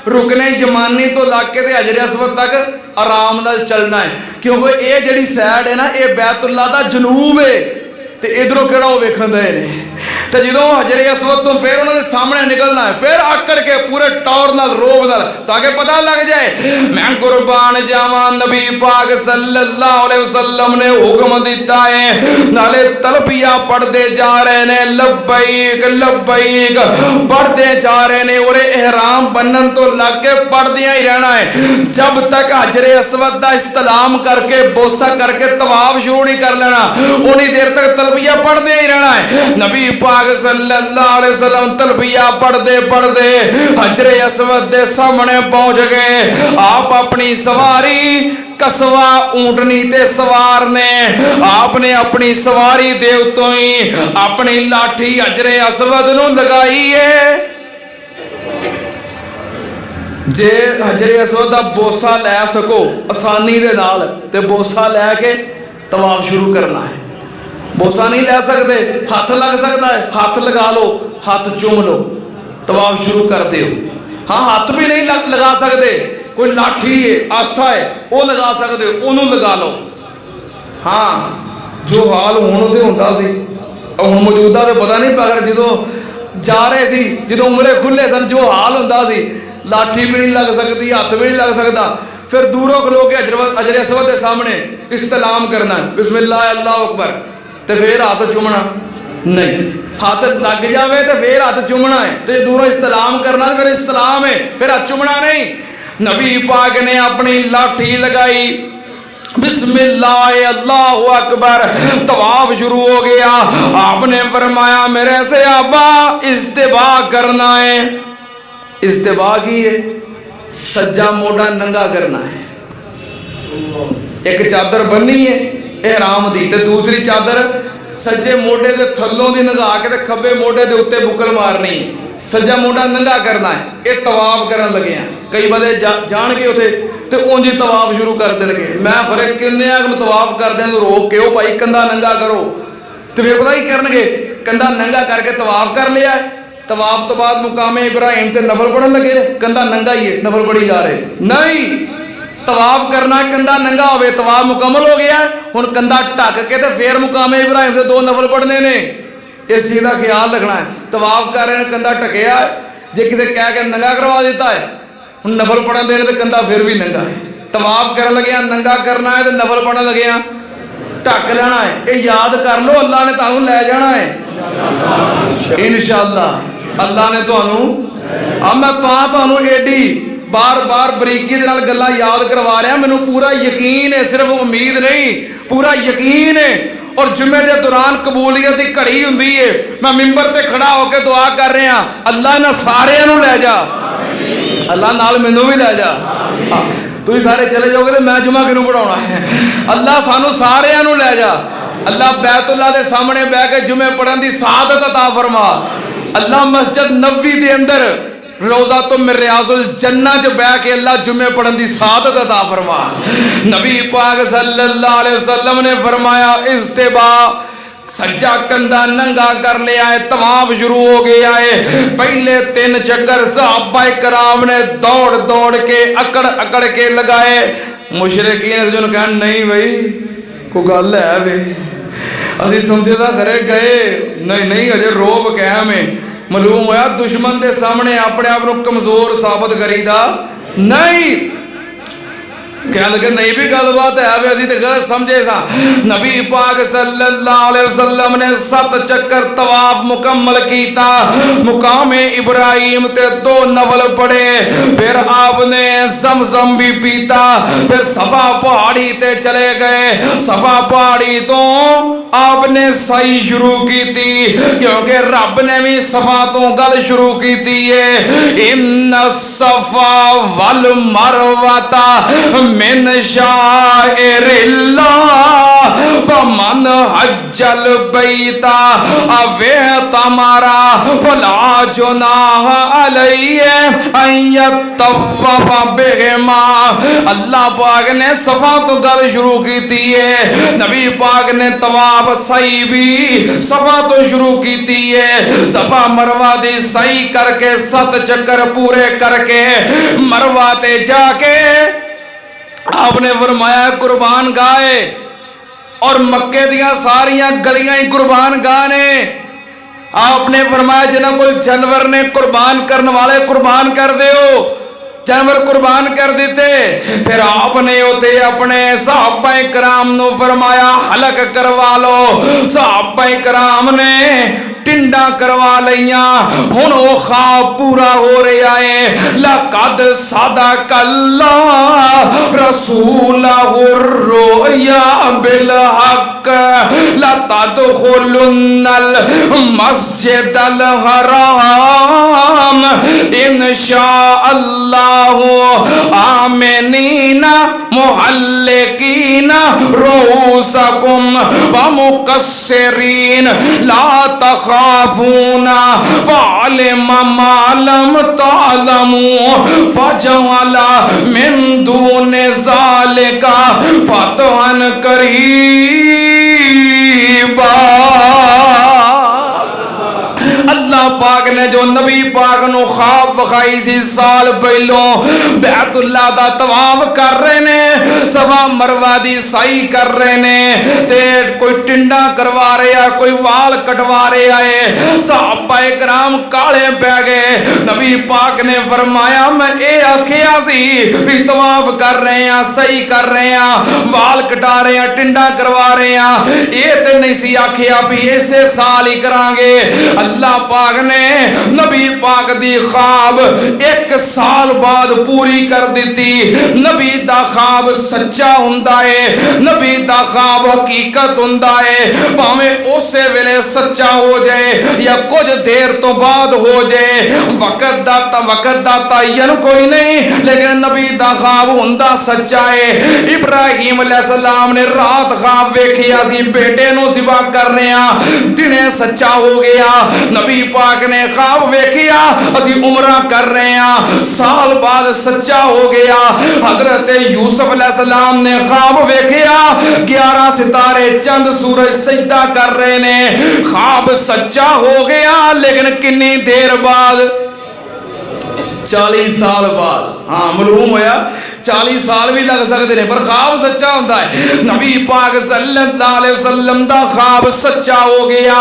रुकने यमानी तो लग के ते हजरे असवद तक आराम नाल चलना है, क्योंकि ये जिहड़ी सैड है ना, ये बैतुल्ला दा जनूब है ते इधरों केड़ा वो वेखण दे ने। ते जदों हजरे असवद तो फिर उन्होंने सामने निकलना है, फिर आकड़ के पूरे टौर नाल रोब नाल, ताकि पता लग जाए मैं कुर्बान जावां नबी पाक सल्लल्लाहु अलैहि वसल्लम ने हुक्म दिता है। नाले तलबिया पढ़ते जा रहे ने, लब्बैक लब्बैक पढ़ते जा रहे ने, और एहराम बनन तो लग के पढ़दियां ही रहना है जब तक हजरे असवद दा इस्तलाम करके बोसा करके तवाफ शुरू नहीं कर लेना, उन्नी देर तक तलबिया पढ़ते ही रहना है। नबी पाक सल्लल्लाहु अलैहि वसल्लम तलबिया पढ़ते पढ़ते हजरे असवद दे सामने पहुंच गए। आप अपनी सवारी कसवा ऊंटनी ते सवार ने, आपने अपनी सवारी दे उत्तों ही अपनी लाठी हजरे असवद नूं लगाई है। जे हजरे असवद दा बोसा लै सको आसानी दे नाल ते बोसा लैके तवाफ शुरू करना है। बोसा नहीं ले सकते, हाथ लग सकता है, हाथ लगा लो, हाथ चूम लो, तवाफ शुरू करते हो। हाँ, हाथ भी नहीं लगा सकते, कोई लाठी है आसा है वो लगा सकते हो, उन्होंने लगा लो। हाँ, जो हाल हुण ते हुंदा सी, हुण मौजूदा तो पता नहीं, मगर जो जा रहे सी, जो उमरे खुले सन, जो हाल हुंदा सी, लाठी भी नहीं लग सकती, हाथ भी नहीं लग सकता। फिर दूरों खलो के हजरे असवद के सामने इस्तलाम करना, बिस्मिल्लाह अल्लाह अकबर, तो फिर हाथ चूमना नहीं, हाथ लग जाए तो फिर हाथ चूमना है, तो दूरों इस्तलाम करना फिर इस्तलाम है, फिर हाथ चूमना नहीं। नबी पाक ने अपनी लाठी लगाई, बिस्मिल्लाह अल्लाहु अकबर, तवाफ शुरू हो गया। आपने फरमाया मेरे से आबा इस्तिबा करना है। इस्तिबा की है, सज्जा मोटा नंगा करना है। एक चादर बन्नी है एहराम दी, ते दूसरी चादर सज्जे मोटे दे थल्लों दी नंगा के ते खब्बे मोटे दे उत्ते बुकल मारनी है, सज्जा मोटा नंगा करना है। ये तवाफ करन लगे हैं, कई बंदे जान के उथे ते उंज ही तवाफ शुरू कर देंगे। मैं फिर किन्ने तवाफ करदे रोक के, ओ भाई कंधा नंगा करो, तो फिर पता ही करनगे, कंधा नंगा करके तवाफ कर लिया है। तवाफ तो बाद मुकामे इब्राहिम ते नफल पढ़न लगे, कंधा नंगा ही है, नफल पढ़ी जा रहे नहीं। तवाफ करना कंधा नंगा होवे, तवाफ मुकम्मल हो गया, हुण कंधा ढक के ते फिर मुकामे इब्राहिम से 2 नफल पढ़ने ने। इस चीज़ का ख्याल रखना है। तवाफ कर रहे हैं, कंधा ढकिया है, जे किसी कह के नंगा करवा देता है, हुण नफल पढ़न देने तो कंधा फिर भी नंगा है। तवाफ कर लगे नंगा करना है, तो नफल पढ़न लगे ढक लेना है। ये याद कर लो, अल्लाह ने तुहानू लै जाना है इंशाअल्लाह। अल्लाह ने तुहानू मैं तुहानू एडी बार बार बरीकी दे नाल गल्लां याद करवा रहा, मैनू पूरा यकीन है, सिर्फ उम्मीद नहीं, पूरा यकीन है। और जुम्मे के दौरान कबूलियत की घड़ी हुंदी है, मैं मिंबर ते खड़ा होकर दुआ कर रहा, अल्लाह इन्हां सारियां नूं लै जा, अल्लाह नाल मैनू भी लै जा। तुसीं सारे चले जाओगे तो मैं जुम्मा किनूं पढ़ाउणा है? अल्लाह सानू सारियां नूं लै जा। अल्लाह बैतुल्लाह के सामने बह के जुम्मे पढ़न की सादत अता फरमा। अल्लाह मस्जिद नबवी के अंदर रोज़ा तो रियाजुल जन्ना च बह के अल्लाह जुम्मे पढ़न की सादत अता फरमा। नबी पाक सल्लल्लाहु अलैहि वसल्लम ने फरमाया इस्तिबा, सज्जा कंधा नंगा कर लिया है, तवाफ शुरू हो गया है। पहले 3 चक्कर सहाबाए कराम ने दौड़ दौड़ के अकड़ अकड़ के लगाए। मुशरिकीन जो कह नहीं भाई कोई गल है वे, असी समझे तो खरे गए नहीं, नहीं अजे रोब कायम है। मालूम होया दुश्मन के सामने अपने आप को कमजोर साबित करीदा नहीं। कह लगे नहीं भी गलबात है वे, असी तो गलत समझे सा। नबी पाक सल्लल्लाहु अलैहि वसल्लम ने 7 चक्कर तवाफ मुकम्मल किया, मुकामे इब्राहिम ते 2 नफल पढ़े, फिर आप आपने ज़मज़म भी पीता। फिर सफा पहाड़ी ते चले गए। सफा पहाड़ी तो आपने सही शुरू की थी, क्योंकि रब ने भी सफा तो गल शुरू की थी है। इन्ना सफा वल मरवता मिन शाइरिल्लाह फमन हज्जल बैता अवे तमारा फला जुनाह अलैहि अन यतव्वफ बिहिमा। अल्लाह पाक ने सफा तो गल शुरू की थी है। नबी पाक ने तवाफ सही भी सफा तो शुरू की थी है। सफा मरवा दी सही करके 7 चक्कर पूरे करके मरवा ते जाके आपने फरमाया कुर्बान गाए, और मक्के दियां सारियां गलियां ही कुर्बान गाह ने। आपने फरमाया जिन्हें कोई जानवर ने कुर्बान करने वाले कुर्बान कर दो, जानवर कुर्बान कर देते। फिर आपने उते अपने सहाबा कराम नु फरमाया हलक करवा लो। सहाबा कराम ने टिंडा करवा लिया। हुण वो ख्वाब पूरा हो रहा है। लक़द सदक़ल्ला रसूलहु रुया बिल हक़ लतदखुलुन्नल मस्जिदल हराम इंशाअल्लाहु आमिनीना मुहल्लिकीना रूसकुम व मुकस्सिरीन ला तखाफूना फ़अलिमा मा लम तअलमू फ़जअला मिन दूनि ज़ालिका फ़तहन करीबा। अल्लाह पाक ने जो नबी पाक नु ख्वाब वखाई सी साल पहलों बैतुल्लाह दा तवाफ कर रहे ने, सफा मरवा दी सही कर रहे ने, ते कोई टिंडा करवा रहा, कोई वाल कटवा रहा है। सहाबा कराम काले पै गए। नबी पाक ने फरमाया मैं ये आखिया सी भी तवाफ कर रहे हैं, सही कर रहे हैं, वाल कटा रहे हैं, टिंडा करवा रहे हैं, ये तो नहीं सी आखिया भी इसे साल ही करांगे। अल्लाह पाक ने नबी पाक दी ख्वाब 1 साल बाद पूरी कर दी। नबी दा ख्वाब सच्चा हुंदा है, नबी दा ख्वाब हकीकत हुंदा है। भावें उसे वेले सच्चा हो जाए या कुछ देर तो बाद हो जाए, वक्त दा तयन कोई नहीं, लेकिन नबी दा ख्वाब हुंदा सच्चा है। इब्राहिम अलैहिस्सलाम ने रात ख्वाब वेखिया सी बेटे नू ज़िबा कर रहे हैं, दिने सच्चा हो गया। नबी पाक ने ख्वाब वेखिया असी उमरा कर रहे हैं, साल बाद सच्चा हो गया। हजरत यूसुफ अलैहिस्सलाम ने ख्वाब वेखिया 11 सितारे चंद सूरज सजदा कर रहे ने, ख्वाब सच्चा हो गया। लेकिन कितनी देर बाद? 40 साल बाद। हाँ मालूम होया 40 साल भी लग सकते हैं, पर ख्वाब सच्चा होता है। नबी पाक सल्लल्लाहु अलैहि वसल्लम दा ख्वाब सच्चा हो गया।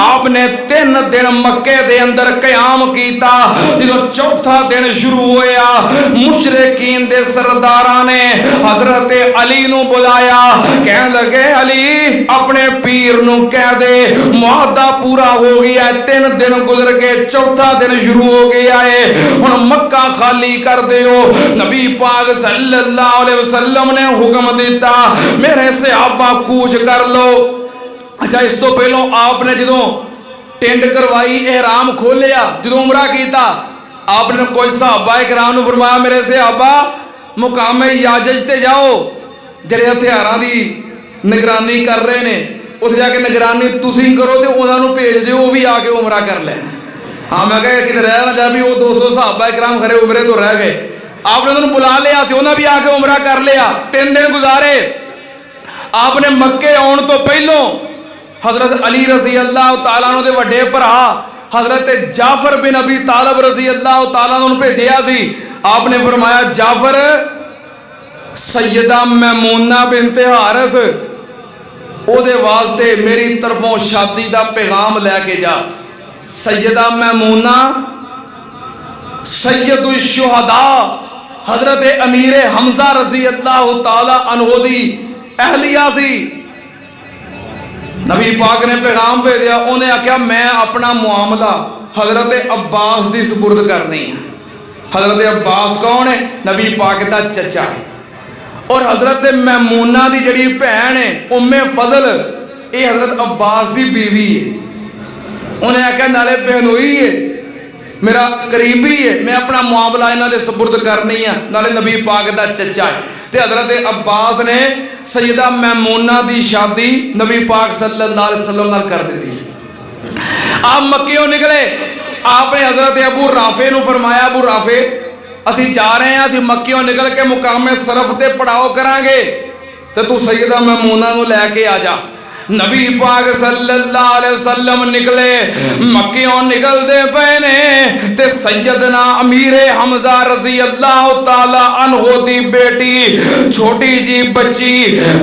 आपने 3 दिन मक्के दे अंदर क़याम कीता। जो चौथा दिन शुरू होया, मुशरिकीन दे सरदारा ने हजरत अली नू बुलाया, कह लगे अली अपने पीर नू कह दे मुआदा पूरा हो गया, 3 दिन गुजर गए, चौथा दिन शुरू हो गया है, हुण मक्का खाली कर दियो। नबी पाक सल्लल्लाहु अलैहि वसल्लम ने हुक्म दिता मेरे सहाबा कूच कर लो। अच्छा इस तो पहलों आपने जो टेंड करवाई, एहराम खोलिया, जो उमरा किया, आपने कोई सहाबा इकराम नू फरमाया मेरे सहाबा मुकामे याजज ते जाओ, ਜਿਹੜੇ हथियारों की निगरानी कर रहे ने उस जाके निगरानी तुसी करो तो उन्होंने भेज दो, वो भी आके उमरा कर ले। हाँ मैं कहा कितने रह ना जाए भी वो 200 सहाबा इकराम खरे उमरे तो रह गए, आपने उन्होंने बुला लिया, उन्होंने भी आके उमरा कर लिया। 3 दिन गुजारे। आपने मक्के आने तो पहलों हजरत अली रजी अल्लाह तआला अन्हु दे वड्डे भरा हजरत जाफर बिन अबी तालिब रजी अल्लाह तआला अन्हु भेजिया सी। आपने फरमाया जाफर सैयदा मैमूना बिनते हारिस ओदे वास्ते मेरी तरफों शादी का पैगाम लैके जा। सैयदा मैमूना सैयदुल शुहदा हजरत अमीर हमजा रजी अल्लाह तआला अन्हु दी अहलिया सी। नबी पाक ने पैगाम भेजा, उन्हें आख्या मैं अपना मुआमला हजरत अब्बास की सुपुर्द करनी है। हजरत अब्बास कौन है? नबी पाक का चचा है। और हजरत मैमूना की जी भैन है उम्मे फजल, ये हजरत अब्बास की बीवी है। उन्हें आख्या नाले बहनोई है, मेरा करीबी है, मैं अपना मुआवला इन्हों के सुपुर्द करनी है, नाले नबी पाक का चचा है। तो हजरत अब्बास ने सैयदा मैमूना की शादी नबी पाक सल्लल्लाहु अलैहि वसल्लम नाल कर दी। आप मक्कियों निकले, आपने हजरत अबू राफे को फरमाया, अबू राफे असी जा रहे हैं, असी मक्कियों निकल के मुकामे सरफ ते पड़ाव करांगे, तो तू सैयदा मैमूना को लैके आ जा। नबी पाक सल्लल्लाहु अलैहि वसल्लम निकले, मक्कियों निकलते पे ने ते सैयदना अमीर हमजा रजी अल्लाह ताला अन्हो दी बेटी छोटी जी बच्ची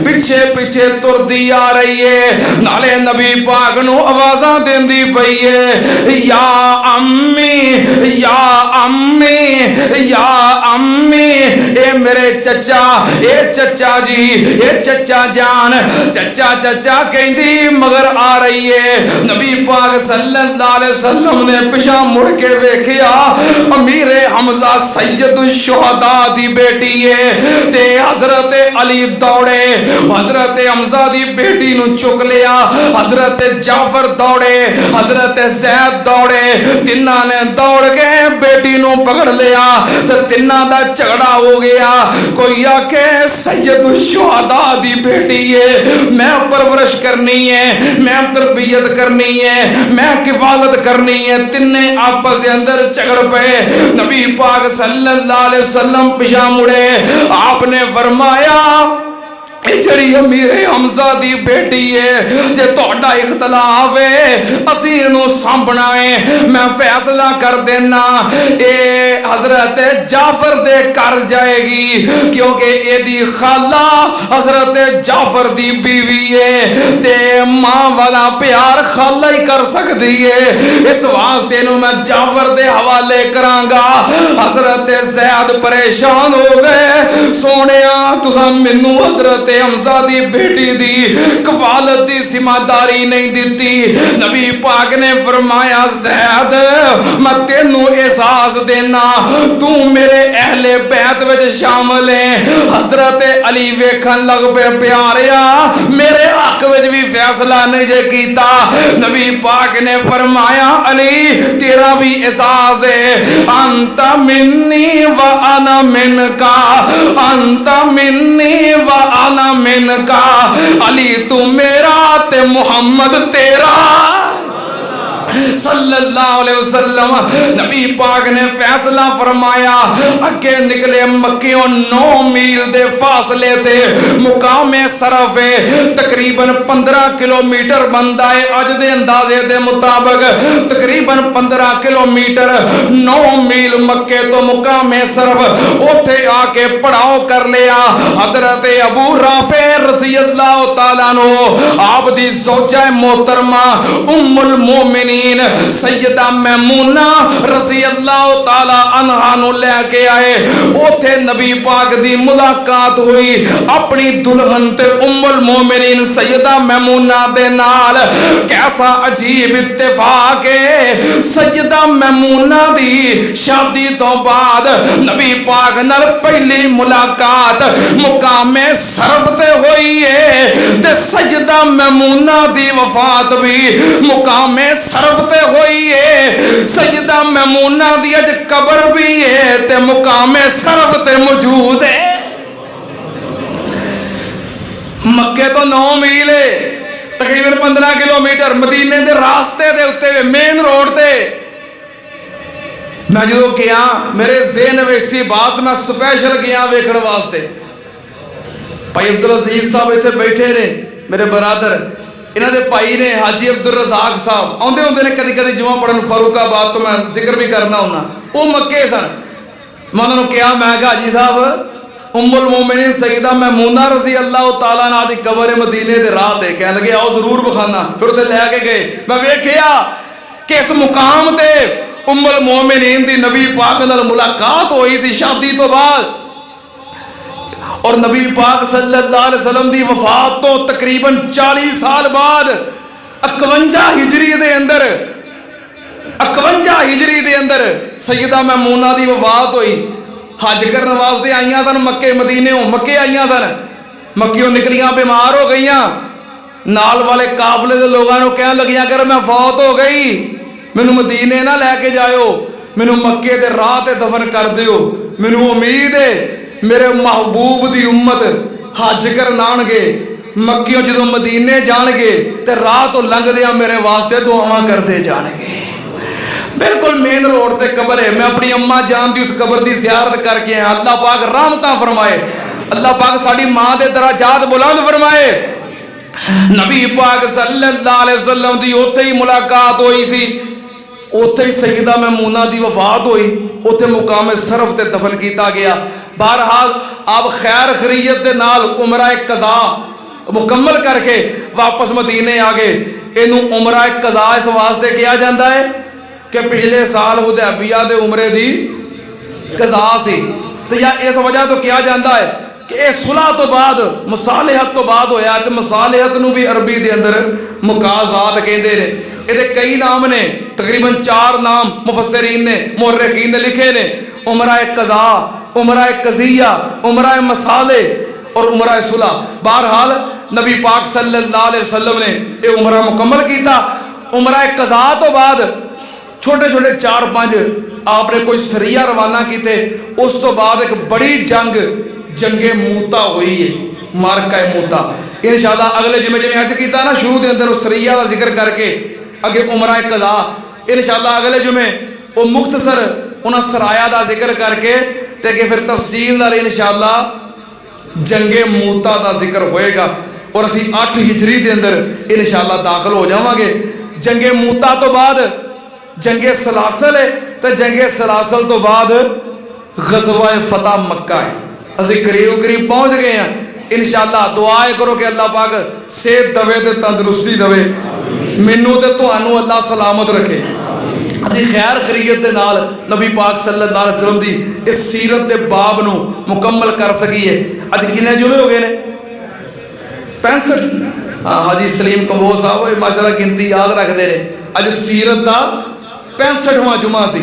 पिछे पिछे तुरदी आ रही है, नाले नबी पाक नू आवाज़ां देंदी पई है, या अम्मी या अम्मी या अम्मी, ए मेरे चचा, ए चचा जी, ए चचा जान, चचा चचा कहती मगर आ रही है। नबी पाक सल्लल्लाहु अलैहि वसल्लम ने पिछा मुड़ के वेखिया, अमीर हमजा सैयद शुहदा दी बेटी है, ते हजरत अली दौड़े, हजरत हमजा दी बेटी नु चुक लिया, हजरत जाफर दौड़े, हजरत जैद दौड़े, तिन्ना ने दौड़ के बेटी नु पकड़ लिया, ते तिन्ना दा झगड़ा हो गया। कोई आखे सैयद शुहदा दी बेटी है, मैं परवरिश करनी है, मैं तरबियत करनी है, मैं किफालत करनी है, तिन्ने आपस के अंदर झगड़ पे। नबी पाक सल्लल्लाहु अलैहि वसल्लम पिछा मुड़े, आपने फरमाया जड़ी अमीर हमजा दी बेटी है, जे तोड़ा इख्तलाफ है असी इनू सांभना है, मैं फैसला कर देना ए हजरत जाफर दे कर जाएगी, क्योंकि एदी खाला हजरत जाफर दी बीवी है, ते मां वाला प्यार खाला ही कर सकती है, इस वास्ते नू मैं जाफर दे हवाले करांगा। हजरत जैद परेशान हो गए, सोने तुसा मैनू हजरत हमजा दी बेटी दी कफालत दी जिम्मेदारी नहीं दी। नबी पाक ने फरमाया, ज़ैद मैं तेनू एहसास देना, तू मेरे अहले बैत विच शामिल है। हजरत अली वेखन लग पे, प्यारिया मेरे हक विच भी फैसला नहीं जे कीता। नबी पाक ने फरमाया, अली तेरा भी एहसास है, अंता मिन्नी व अना मिनका, अंता मिन्नी व अना मिनका, अली तू मेरा ते मुहम्मद तेरा सल्लल्लाहु अलैहि वसल्लम। नबी पाक ने फैसला फरमाया, अगे निकले मक्कियों 9 मील दे फासले ते मुकामे सरफ है, तकरीबन 15 किलोमीटर बनता है, अज दे अंदाजे दे मुताबिक तकरीबन 15 किलोमीटर, 9 मील मक्के तो मुकामे सरफ, उथे आके पड़ाव कर लिया। हजरत अबू राफे रज़ी अल्लाह तआला नो आप दी ज़ौजा मोहतरमा उम्मुल मोमिनीन सैयदा मैमूना रज़ी अल्लाह ताला अन्हा नु लेके आए। उथे नबी पाक दी मुलाकात हुई अपनी दुल्हन ते उम्मुल मोमिनीन सैयदा मैमूना दे नाल। कैसा अजीब इत्तेफाक है, सैयदा मैमूना दी शादी तो बाद नबी पाक नाल पहली मुलाकात मुकामे सरफ ते हुई है, ते सैयदा मैमूना दी वफात भी मुकामे सरफ ते हुई है। सैयदा मैमूना दी अज कब्र भी है ते मुकामे सरफ ते मौजूद है। मक्के तो 9 मील है, तकरीबन 15 किलोमीटर, मदीने दे रास्ते दे उत्ते मेन रोड ते। मैं जो गया मेरे ज़हन में इसी बात मैं स्पेशल गया वेखण वास्ते। भाई अब्दुल अजीज साहब इतने बैठे ने, मेरे बरादर, इन्होंने भाई ने हाजी अब्दुल रज़ाक साहब आते होंगे ने कभी कभी जुमा पढ़न फारूकाबाद, तो मैं जिक्र भी करना होना, वो मक्के सन। मैं उन्होंने कहा, मैं हाजी साहब उम्मुल मोमिनीन सैयदा मैमूना रज़ी अल्लाह तआला अन्हा दी कब्र मदीने दे राह ते, कह लगे आओ जरूर बखाना। फिर उत्थे लैके गए, मैं वेखिया कि इस मुकाम ते उम्मुल मोमिनीन दी नबी पाक नाल मुलाकात हुई सी शादी तो बाद, और नबी पाक सल्लल्लाहु अलैहि वसल्लम दी वफात तो तकरीबन 40 साल बाद 51 हिजरी दे अंदर 51 हिजरी के अंदर सैयदा मैमूना की वफात हुई। हज करने वास्ते आईयां सन मक्के मदीने, मक्के आईयां सन, मक्कियों निकलियां बीमार हो गई। नाल वाले काफले के लोगों को कह लगियां अगर मैं फौत हो गई मैनू मदीने ना लैके जाओ, मैनू मक्के के राह ते दफन कर दियो। मैनू उम्मीद है मेरे महबूब की उम्मत हज कर आउणगे, मक्कियों जो मदीने जाणगे ते राह तो लंघदियां मेरे वास्ते दुआवां करते जाणगे। बिल्कुल मेन रोड ते कबर है। मैं अपनी अम्मा जान दी उस कबर की ज़ियारत करके आया। अल्लाह पाक रहमतां फरमाए, अल्लाह पाक साडी मां दे दराजात बुलंद फरमाए। नबी पाक सल्लल्लाहु अलैहि वसल्लम दी उत्थे ही मुलाकात हुई सी, उत्थे ही सैयदा मैमूना दी वफात हुई, उत्थे मुकाम सरफ ते दफन किया गया। बहरहाल आप खैर खरीयत दे नाल उमरा कज़ा मुकम्मल करके वापस मदीने आ गए। इनू उमरा कज़ा इस वास्ते किया जाता है कि पिछले साल हुदैबिया दे उमरे दी कज़ा सी, तो या इस वजह तो किया जाता है कि यह सुलह तो बाद मुसालिहत तो बाद होया। तो मुसालिहत नू भी अरबी के अंदर मुकाज़ात कहते हैं। ये कई नाम ने, तकरीबन 4 नाम मुफस्सिरीन ने मुअर्रिखीन ने लिखे ने। उमरा कज़ा, उमरा कज़िया, उमरा मसाले और उमरा सुलह। बहरहाल नबी पाक सल्लल्लाहु अलैहि वसल्लम ने यह उमरा मुकम्मल किया। उमरा कज़ा तो बाद छोटे छोटे 4-5 आपने कोई सरिया रवाना किए। उस तो बाद एक बड़ी जंग जंगे मूता हुई है, मारका मूता। इंशाअल्लाह अगले जिम्मे जिम्मे अज किया ना शुरू के अंदर उस सरिया का जिक्र करके अगे उमरा कज़ा, इंशाअल्लाह अगले जुमे वो मुख्तसर उन्होंने सराया का जिक्र करके ते अगे फिर तफसील नाल इंशाअल्लाह जंगे मूता का जिक्र होएगा। और असी 8 हिजरी के अंदर इंशाअल्लाह दाखिल हो जावांगे। जंगे मूता तो बाद जंगे सलासल है, तो जंगे सलासल तो बाद गज़वा फतह मक्का है। असी करीब करीब पहुँच गए हैं। इंशाअल्लाह दुआ करो कि अल्लाह पाक सेहत दवे ते तंदुरुस्ती दवे, मैनू ते तुहानू अल्लाह सलामत रखे। असी खैर खरीयत के नाल नबी पाक सल्लल्लाहु अलैहि वसल्लम की इस सीरत के बाब नू मुकम्मल कर सकीए। अज कितने जुमे हो गए ने? 65। हाँ, हाजी सलीम कंबोज साहब माशाअल्लाह गिनती याद रखते हैं। अज सीरत का 65वां जुमा सी।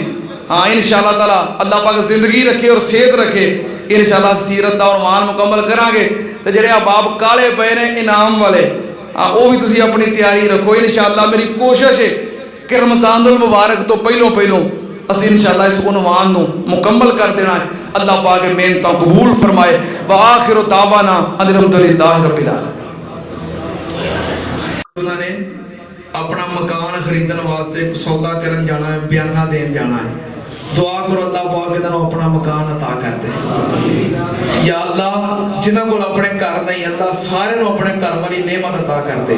हाँ, इंशाअल्लाह ताला अल्लाह पाक जिंदगी रखे और सेहत रखे। इंशाअल्लाह सीरत का उन्वान मुकम्मल करांगे। तो जिहड़े अहबाब काले पे ने इनाम वाले, हाँ वो भी तुसीं अपनी तैयारी रखो। इंशाअल्लाह मेरी कोशिश है कि रमज़ानुल मुबारक तो पहलों असी इंशाअल्लाह इस उन्वान नू मुकम्मल कर देना है। अल्लाह पाक मेहनतां कबूल फरमाए। व आखिरु दावाना अल्हम्दुलिल्लाहि रब्बिल आलमीन। उन्होंने अपना मकान खरीदने वास्ते सौदा करन जाना है, बयाना देन जाना है। दुआ करो अल्लाह पाक इन्होंने अपना मकान अता कर दे। या अल्लाह जिन्होंने को अपने घर नहीं, अल्लाह सारे अपने घर वाली नेमत अता कर दे।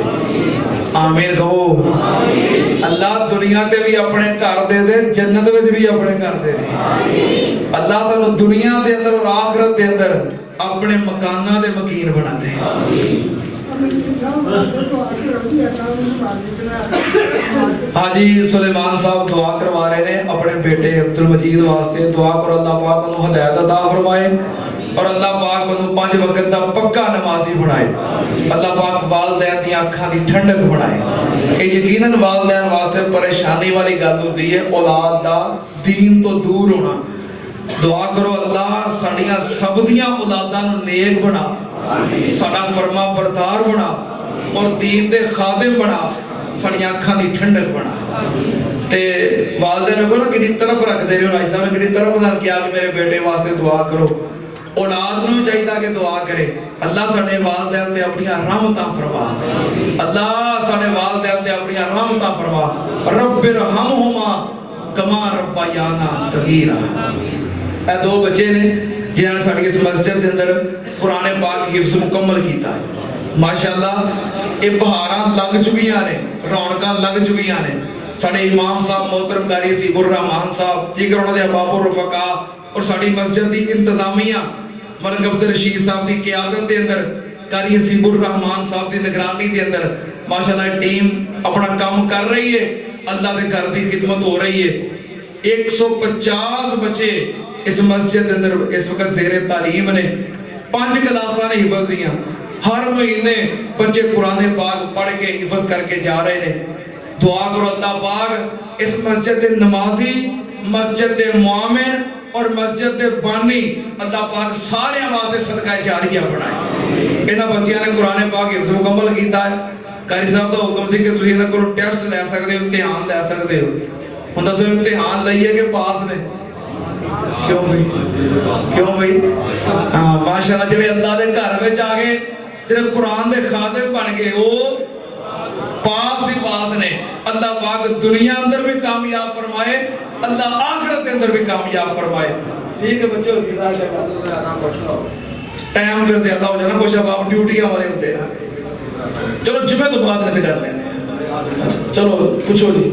आमीन कहो। अल्लाह दुनिया ते भी अपने घर दे दे, जन्नत में भी अपने घर दे दे। अल्लाह सानू दुनिया के अंदर और आखिरत के अंदर अपने मकाना दे मकीन बना दे। हाजी सुलेमान साहब दुआ करवा रहे ने अपने बेटे अब्दुल मजीद वास्ते। दुआ करो अल्लाह पाक उन्हें हदायत अता फरमाए और अल्लाह पाक उन्हें 5 वक्त का पक्का नमाजी बनाए। अल्लाह पाक वालदैन दी आंखां दी ठंडक बनाए। ये यकीनन वालदैन वास्ते परेशानी वाली गल होती है औलाद दा दीन तो दूर होना। दुआ करो अल्लाह साडियां सब दियां औलादां नूं नेक बना, साडा फरमा बरदार बना और दीन दे खादिम बना, साडियां अखां दी ठंडक बना। ते वालदैन को ना कितनी तरफ रखते रहो। भाई साहब कितनी तरफ नाल किया कि मेरे बेटे वास्ते दुआ करो। औलाद नूं चाहिदा कि दुआ करे। अल्लाह साडे वालदैन ते अपनी रहमतां फरमा, अल्लाह साडे वालदैन ते अपनी रहमतां फरमा। रब्बिरहमहुमा कमा रब्बयाना सगीरा। ए 2 बच्चे ने जिन्होंने साडी इस मस्जिद के अंदर कुरान पाक हिफ्ज़ मुकम्मल किया है। माशाअल्लाह ये बहारां लग चुकियां ने, रौनकां लग चुकियां ने। साडे इमाम साहब मोहतरम कारी सिबुर रहमान साहब जिगर उन्हां दे अहबाब रफका और साडी मस्जिद की इंतजामिया मलिक अब्दुल रशीद साहब की क़यादत के अंदर कारी सिबुर रहमान साहब की निगरानी के अंदर माशाअल्लाह टीम अपना काम कर रही है। अल्लाह के घर की खिदमत हो रही है। 150 बच्चे इस मस्जिद के अंदर इस वक्त ज़ेरे तालीम ने। 5 क्लासां ने हिफज दियां। हर महीने बच्चे कुरान पाक पढ़ के हिफज करके जा रहे हैं। दुआ करो अल्लाह पाक इस मस्जिद दे नमाजी, मस्जिद दे मुआमिन और मस्जिद दे बानी अल्लाह पाक सारे वास्ते सदका जारिया बनाए। इन्हां बच्चियां ने कुरान पाक हिफ्ज़ मुकम्मल कीता है। कारी साहब का हुक्म सी कि तुसीं इन्हां कोलों टेस्ट लै सकदे हो, इम्तिहान लै सकदे हो। हुण दसो इम्तिहान लईए कि पास ने? क्यों भाई, क्यों भाई? हाँ माशाअल्लाह, जिहड़े अल्लाह दे घर विच आ गए, जिहड़े कुरान दे खादिम बन गए, वो पास ही पास ने। अल्लाह पाक दुनिया अंदर भी कामयाब फरमाए, अल्लाह आखिरत के अंदर भी कामयाब फरमाए। ठीक है बच्चों, टाइम फिर ज्यादा हो जाना, कुछ अब आप ड्यूटियां वाले होते हैं। चलो जुमे तो बाद में कर लेंगे। चलो पूछो जी,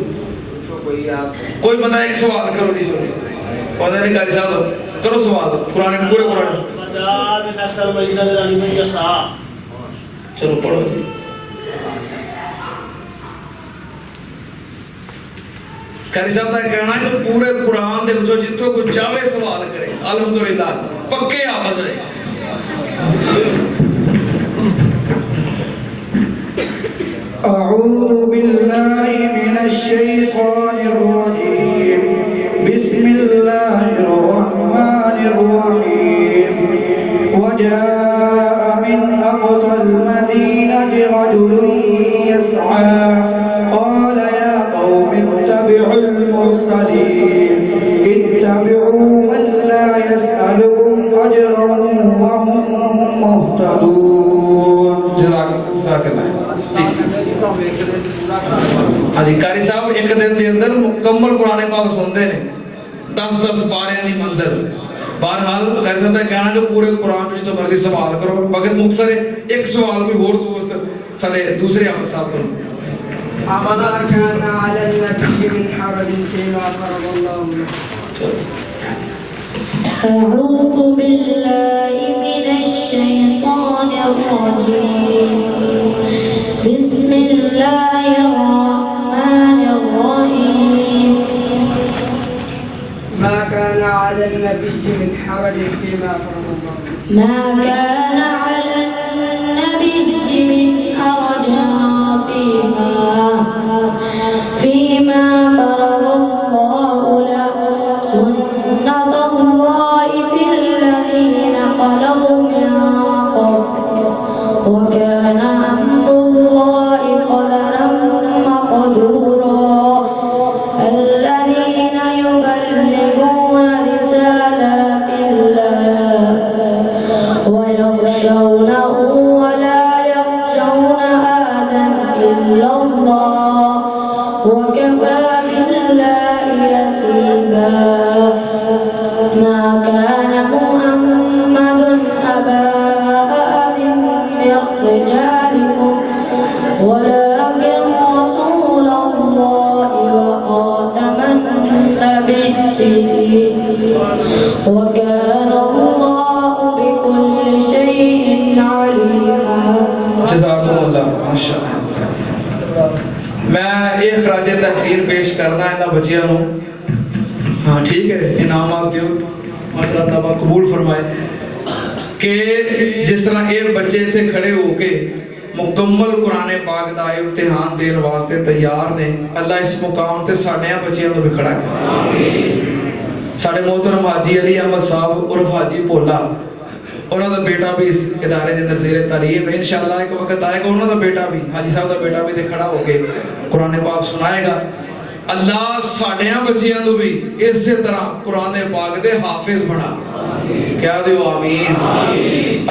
कोई बंदा एक सवाल करो जी। पता नहीं कारी साहब करो सवाल, पुराने पूरे पुराने। चलो पढ़ो जी। कारी साहब का कहना है कि पूरे कुरान दे विचों जिथों कोई चाहे सवाल करे अल्हम्दुलिल्लाह पक्के हाफिज़ रहे। अऊज़ु बिल्लाहि मिनश शैतानिर रजीम, बिस्मिल्लाहिर रहमानिर रहीम। वजाअ मिन अक़सल मदीनति रजुलुन यस्आ क़ाल या क़ौमि इत्तबिउल मुरसलीन इत्तबिउ मन ला यसअलुकुम अजरन व हुम मुहतदून। जज़ाकल्लाह। हाँ जी, कारी साहब एक दिन के अंदर मुकम्मल कुरान पाक सुनते ने 10-10 पारियां दी मंजिल। बहरहाल कारी साहब का कहना कि पूरे कुरान जो मर्जी सवाल करो। भगत मुख्तसर एक सवाल कोई और दोस्त साडे दूसरे हाफिज़ साहब को। अमा कान अला नबी मिन हरज फीमा फरदल्लाहु लहु। अऊज़ु बिल्लाहि मिनश शैतानिर रजीम, बिस्मिल्लाहिर रहमानिर रहीम। मा कान अला नबी मिन हरज फीमा फरदल्लाहु। ما كان على النبي من حرج فيما فرض الله له، سنة الله في الذين خلوا من قبل، وكان أمر الله قدرا مقدورا. الذين يبلغون رسالات الله ويخشونه ولا يخشون أحدا إلا الله، وكفى بالله حسيبا. ما كان محمد أبا أحد من رجالكم ولكن رسول الله وخاتم النبيين، وكان الله بكل شيء عليما. जज़ाकुमुल्लाह माशाअल्लाह। मैं एक खराज तहसीन पेश करना इन्हां बच्चियां नूं। हाँ ठीक है, इनाम आप दियो माशाअल्लाह, अल्लाह कबूल फरमाए। कि जिस तरह ये बच्चे इत्थे खड़े होके मुकम्मल कुरान पाक दा इम्तिहान देने वास्ते तैयार ने, अल्लाह इस मुकाम ते साडे बच्चियां नूं भी खड़ा करे। साडे मोहतरम हाजी अली अहमद साहब उर्फ हाजी भोला, उन्हों का बेटा भी इस इदारे के अंदर ज़ेरे तालीम है। इंशाअल्लाह एक वक्त आएगा उन्हों का बेटा भी, हाजी साहब का बेटा भी खड़ा होकर कुरान पाक सुनाएगा। अल्लाह साडियां बच्चियां नूं भी इस तरह कुरान पाक दे हाफिज बना। क्या दियो आमीन।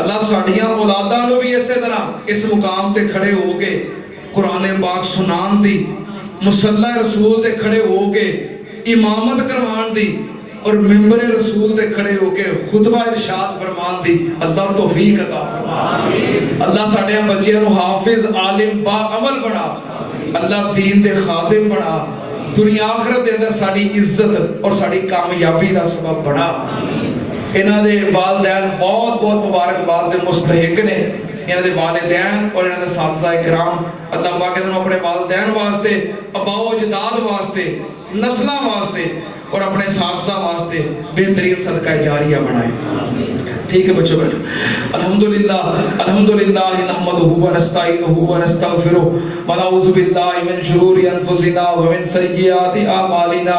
अल्लाह साडियां औलादां नूं भी इस तरह इस मुकाम ते खड़े होके कुरान पाक सुनान दी, मुसल्ला रसूल ते खड़े होके इमामत करवान दी और मिंबर रसूल ते खड़े होके खुतबा इरशाद फरमान दी अल्लाह तौफीक अता फरमा। अल्लाह साडे बच्चियां नूं हाफिज आलिम बा अमल बना, अल्लाह दीन दे खादिम बना, दुनिया आखिरत दे अंदर साडी इज्जत और साडी कामयाबी दा सबब बना। इन्हां दे वालदैन बहुत बहुत मुबारकबाद के मुस्तहिक ने, इन्हां दे वालिदैन और इन्हां दे साथिया इकराम। अल्लाह पाक इन्हां नूं अपने वालिदैन वास्ते, अबाओ अजदाद वास्ते, नस्लां वास्ते और अपने साथिया वास्ते बेहतरीन सदका जारिया बनाए। ठीक है बच्चों, अल्हम्दुलिल्लाह अल्हम्दुलिल्लाह नहमदुहु व नस्तईनुहु व नस्तगफिरुहु व नऊज़ु बिल्लाहि मिन शुरूरि अनफुसिना व मिन सय्यिआति अमालिना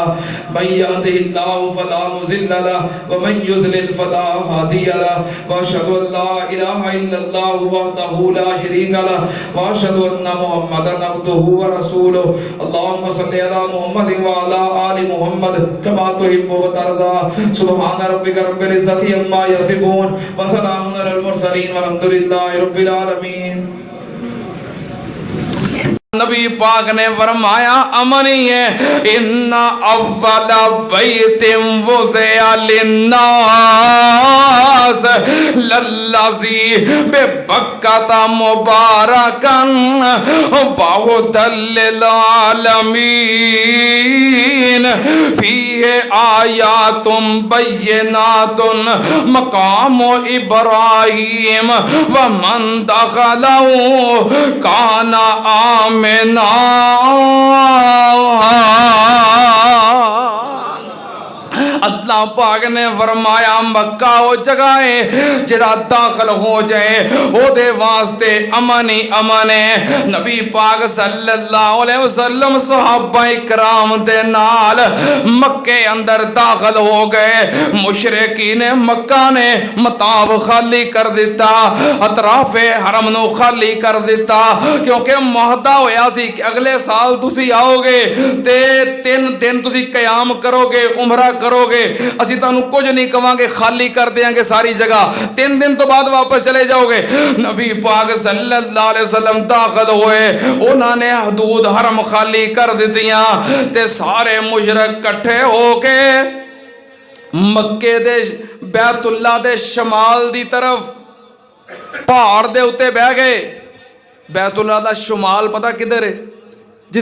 मन यहदिहिल्लाहु फला मुज़िल्ल लहु व मन युज़लिल फला हादिय लहु व अशहदु अन ला इलाहा इल्लल्लाहु वहदहु ला शरीका लहु व अशहदु अन्ना मुहम्मदन अब्दुहु व रसूलुहु। अल्लाहुम्मा सल्लि अला मुहम्मदिन व अला आलि मुहम्मद कमा तुहिब्बु व तर्दा। सुब्हान रब्बिका रब्बिल इज़्ज़ति अम्मा यसिफून व सलामुन अलल मुरसलीन वल्हम्दुलिल्लाहि रब्बिल आलमीन। नबी पाक ने फरमाया अमन ही है, इन्ना अव्वला बैतिन वुज़िअ लिन्नास लल्लज़ी बिबक्कता मुबारकन व हुदल लिल आलमीन फीहि आयातुम बय्यिनातुन मकामु इब्राहीम व मन दखलहु काना आमिना। अल्लाह पाक ने फरमाया मक्का वो जगह है जिहड़ा दाखिल हो जाए ओदे वास्ते अमन ही अमन है। नबी पाक सल्लल्लाहु अलैहि वसल्लम सहाबा इकराम दे नाल मक्के अंदर दाखिल हो गए। मुशरिकीन मक्का ने मताब खाली कर दिता, अतराफे हरम नू खाली कर दिता, क्योंकि मुहदा होया सी कि अगले साल तुसी आओगे ते 3 दिन तुसी कयाम करोगे, उमरा करोगे, असी तुहानू कुछ नहीं कवांगे, खाली कर देंगे सारी जगह, 3 दिन तो बाद वापस चले जाओगे। नबी पाक सल्लल्लाहु अलैहि वसल्लम दाखिल होए, उन्होंने हदूद हरम खाली कर दितियां ते सारे मुशरिक इकट्ठे होके मक्के दे बैतुल्ला दे शमाल दी तरफ पहाड़ दे उत्ते बह गए। बैतुल्ला दा शुमाल पता किधर है?